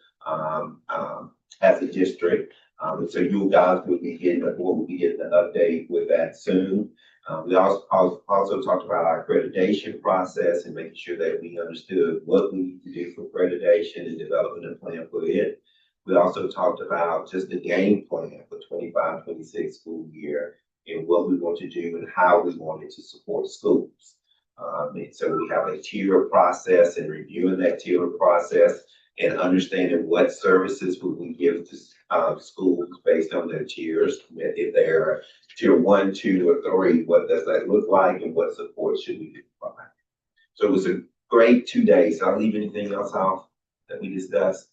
as a district? So you guys will be getting an update with that soon. We also talked about our accreditation process and making sure that we understood what we need to do for accreditation and developing a plan for it. We also talked about just the game plan for 25-26 school year and what we want to do and how we wanted to support schools. And so we have a tier process and reviewing that tier process and understanding what services would we give to schools based on their tiers. If they're tier 1, 2, or 3, what does that look like and what support should we provide? So it was a great 2 days. I'll leave anything else off that we discussed.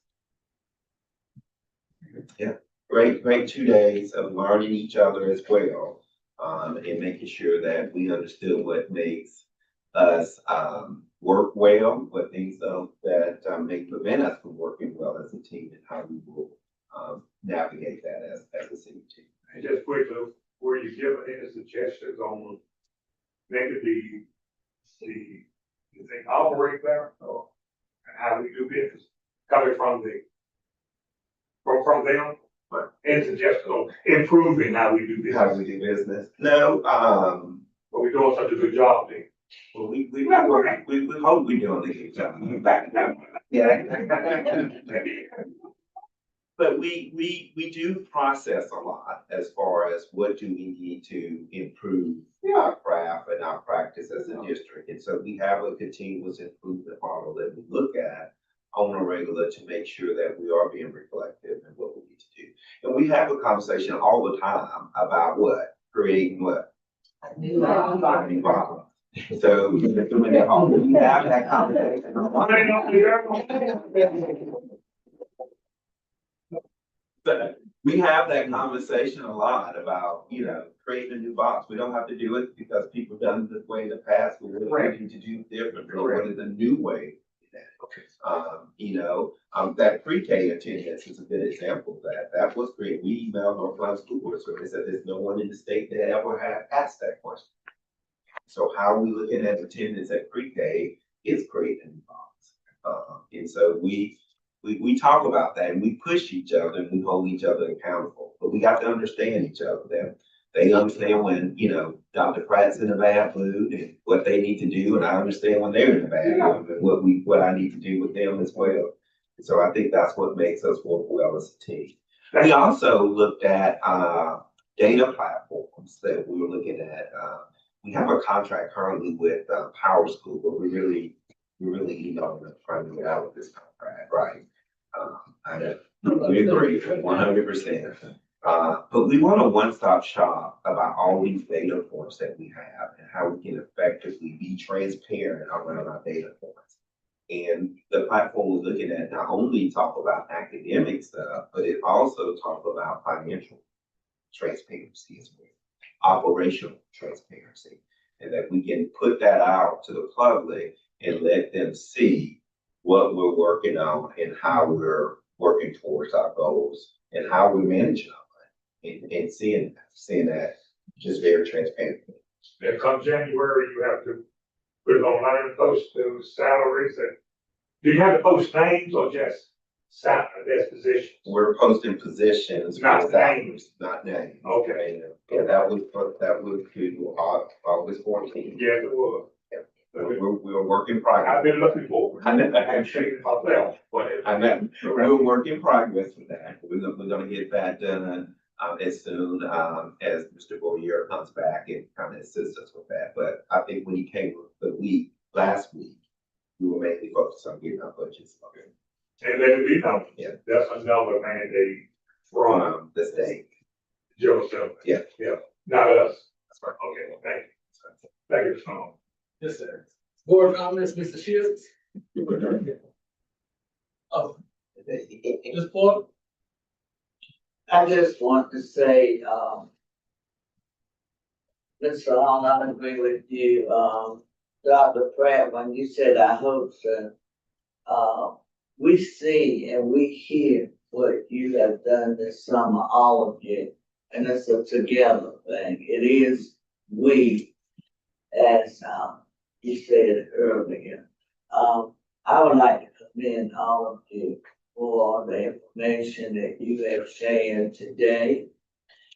Yeah, great 2 days of learning each other as well, and making sure that we understood what makes us work well, what things that may prevent us from working well as a team, and how we will navigate that as a senior team. And just quickly, were you given any suggestions on maybe the thing operate better or how we do business coming from them? But any suggestions on improving how we do business? How we do business? No, But we're doing such a good job there. well, we hope we're doing a good job. Yeah. But we do process a lot as far as what do we need to improve our craft and our practice as a district. And so we have a continuous improvement model that we look at on a regular to make sure that we are being reflective in what we need to do. And we have a conversation all the time about what? Creating what? New problems. So we have that conversation. We have that conversation a lot about, creating a new box. We don't have to do it because people have done it this way in the past. We're looking to do differently. What is a new way? That pre-K attendance is a good example of that. That was great. We emailed Northland School Board Service that there's no one in the state that ever had asked that question. So how are we looking at attendance at pre-K is creating a new box. And so we talk about that and we push each other and we hold each other accountable. But we got to understand each other. They understand when, Dr. Pratt's in a bad mood and what they need to do, and I understand when they're in a bad mood and what I need to do with them as well. So I think that's what makes us work well as a team. We also looked at, data platforms that we were looking at. We have a contract currently with, Power School, but we really, trying to get out of this contract, right? We agree, 100%. But we want a one-stop shop about all these data points that we have and how we can effectively be transparent around our data points. And the platform we're looking at not only talk about academic stuff, but it also talk about financial transparency as well, operational transparency, and that we can put that out to the public and let them see what we're working on and how we're working towards our goals and how we're managing our money and seeing that just very transparent. Then come January, you have to put it online, post those salaries and, do you have to post names or just there's positions? We're posting positions, Not salaries, not names. Okay. Yeah, that was to August 14th. Yes, it was. Yeah. So we're work in progress. I've been looking for it. I know. I'm shaking myself, but. I know, we're a work in progress with that. We're gonna get that done, as soon, as Mr. Boyer comes back and kind of assists us with that. But I think when he came last week, we were mainly focused on getting our budgets. Okay. And let it be known. Yeah. That's another mandate from The state. Joseph. Yeah. Yeah, not us. That's right. Okay, well, thank you. Thank you, Mr. Long. Yes, sir. Board comments, Mr. Shields? Oh, Ms. Porter? I just want to say, Mr. Long, I agree with you, Dr. Pratt, when you said I hope so. We see and we hear what you have done this summer, all of you, and it's a together thing. It is we, as, you said earlier. I would like to commend all of you for the information that you have shared today.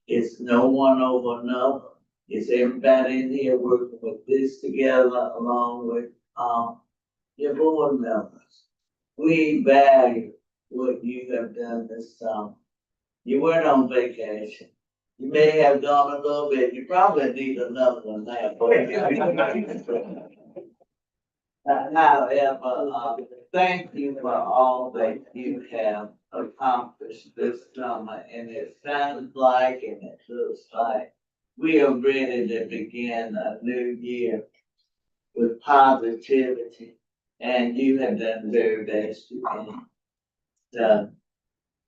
It's no one over another. It's everybody in here working with this together along with, your board members. We value what you have done this summer. You weren't on vacation. You may have gone a little bit. You probably need another one now. However, thank you for all that you have accomplished this summer. And it sounds like, and it looks like, we are ready to begin a new year with positivity. And you have done the very best you can. So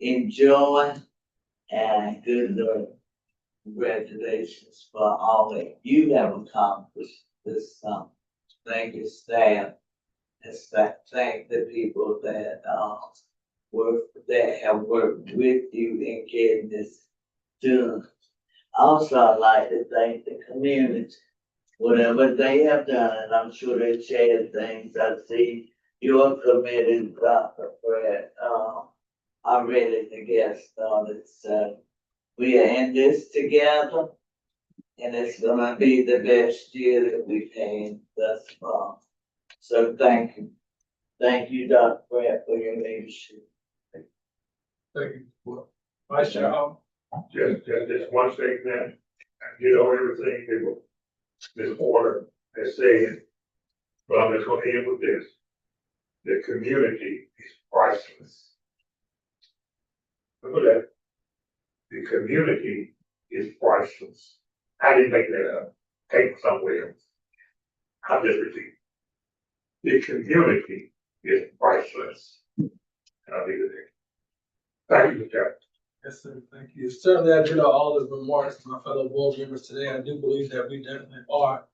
enjoy and good luck. Congratulations for all that you have accomplished this summer. Thank you, staff. And thank the people that have worked with you in getting this done. Also, I'd like to thank the community. Whatever they have done, and I'm sure they shared things. I see your committee, Dr. Brett, are ready to get started. So we are in this together, and it's gonna be the best year that we've had thus far. So thank you. Thank you, Dr. Brett, for your leadership. Thank you. Vice Chair Hall? Just one statement, everything that Ms. Porter has said, but I'm just gonna end with this. The community is priceless. Look at that. The community is priceless. I didn't make that up. Came from somewhere else. I'm just repeating. The community is priceless. And I'll leave it there. Thank you, Mr. Chairman. Yes, sir. Thank you. Certainly, I do know all the remarks of my fellow board members today. I do believe that we definitely are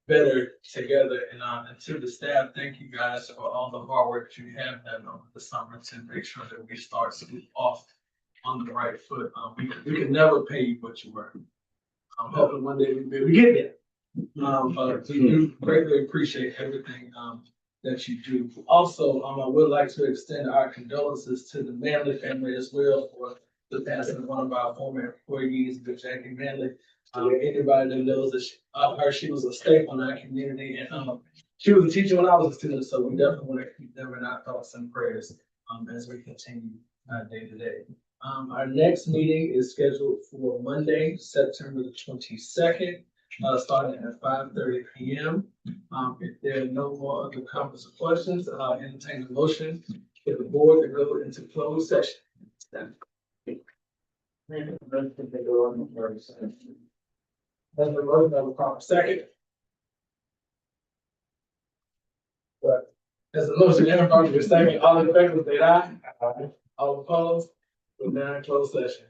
better together. And to the staff, thank you guys for all the hard work that you have done over the summer to make sure that we start school off on the right foot. We could never pay you what you were. I'm hoping one day we'll be able to get there. But we do greatly appreciate everything that you do. Also, I would like to extend our condolences to the Manley family as well for the passing of one of our former employees, Jackie Manley. Anybody that knows that she was a staple in our community, and she was a teacher when I was a student, so we definitely want to keep them in our thoughts and prayers. as we continue day to day. Our next meeting is scheduled for Monday, September the 22nd, starting at 5:30 p.m. If there are no more other comments or questions, I'll entertain a motion for the board to go into closed session. There's a motion, I will call a second. But as a motion, everybody is second, all in favor, say aye. All opposed, we're now in closed session.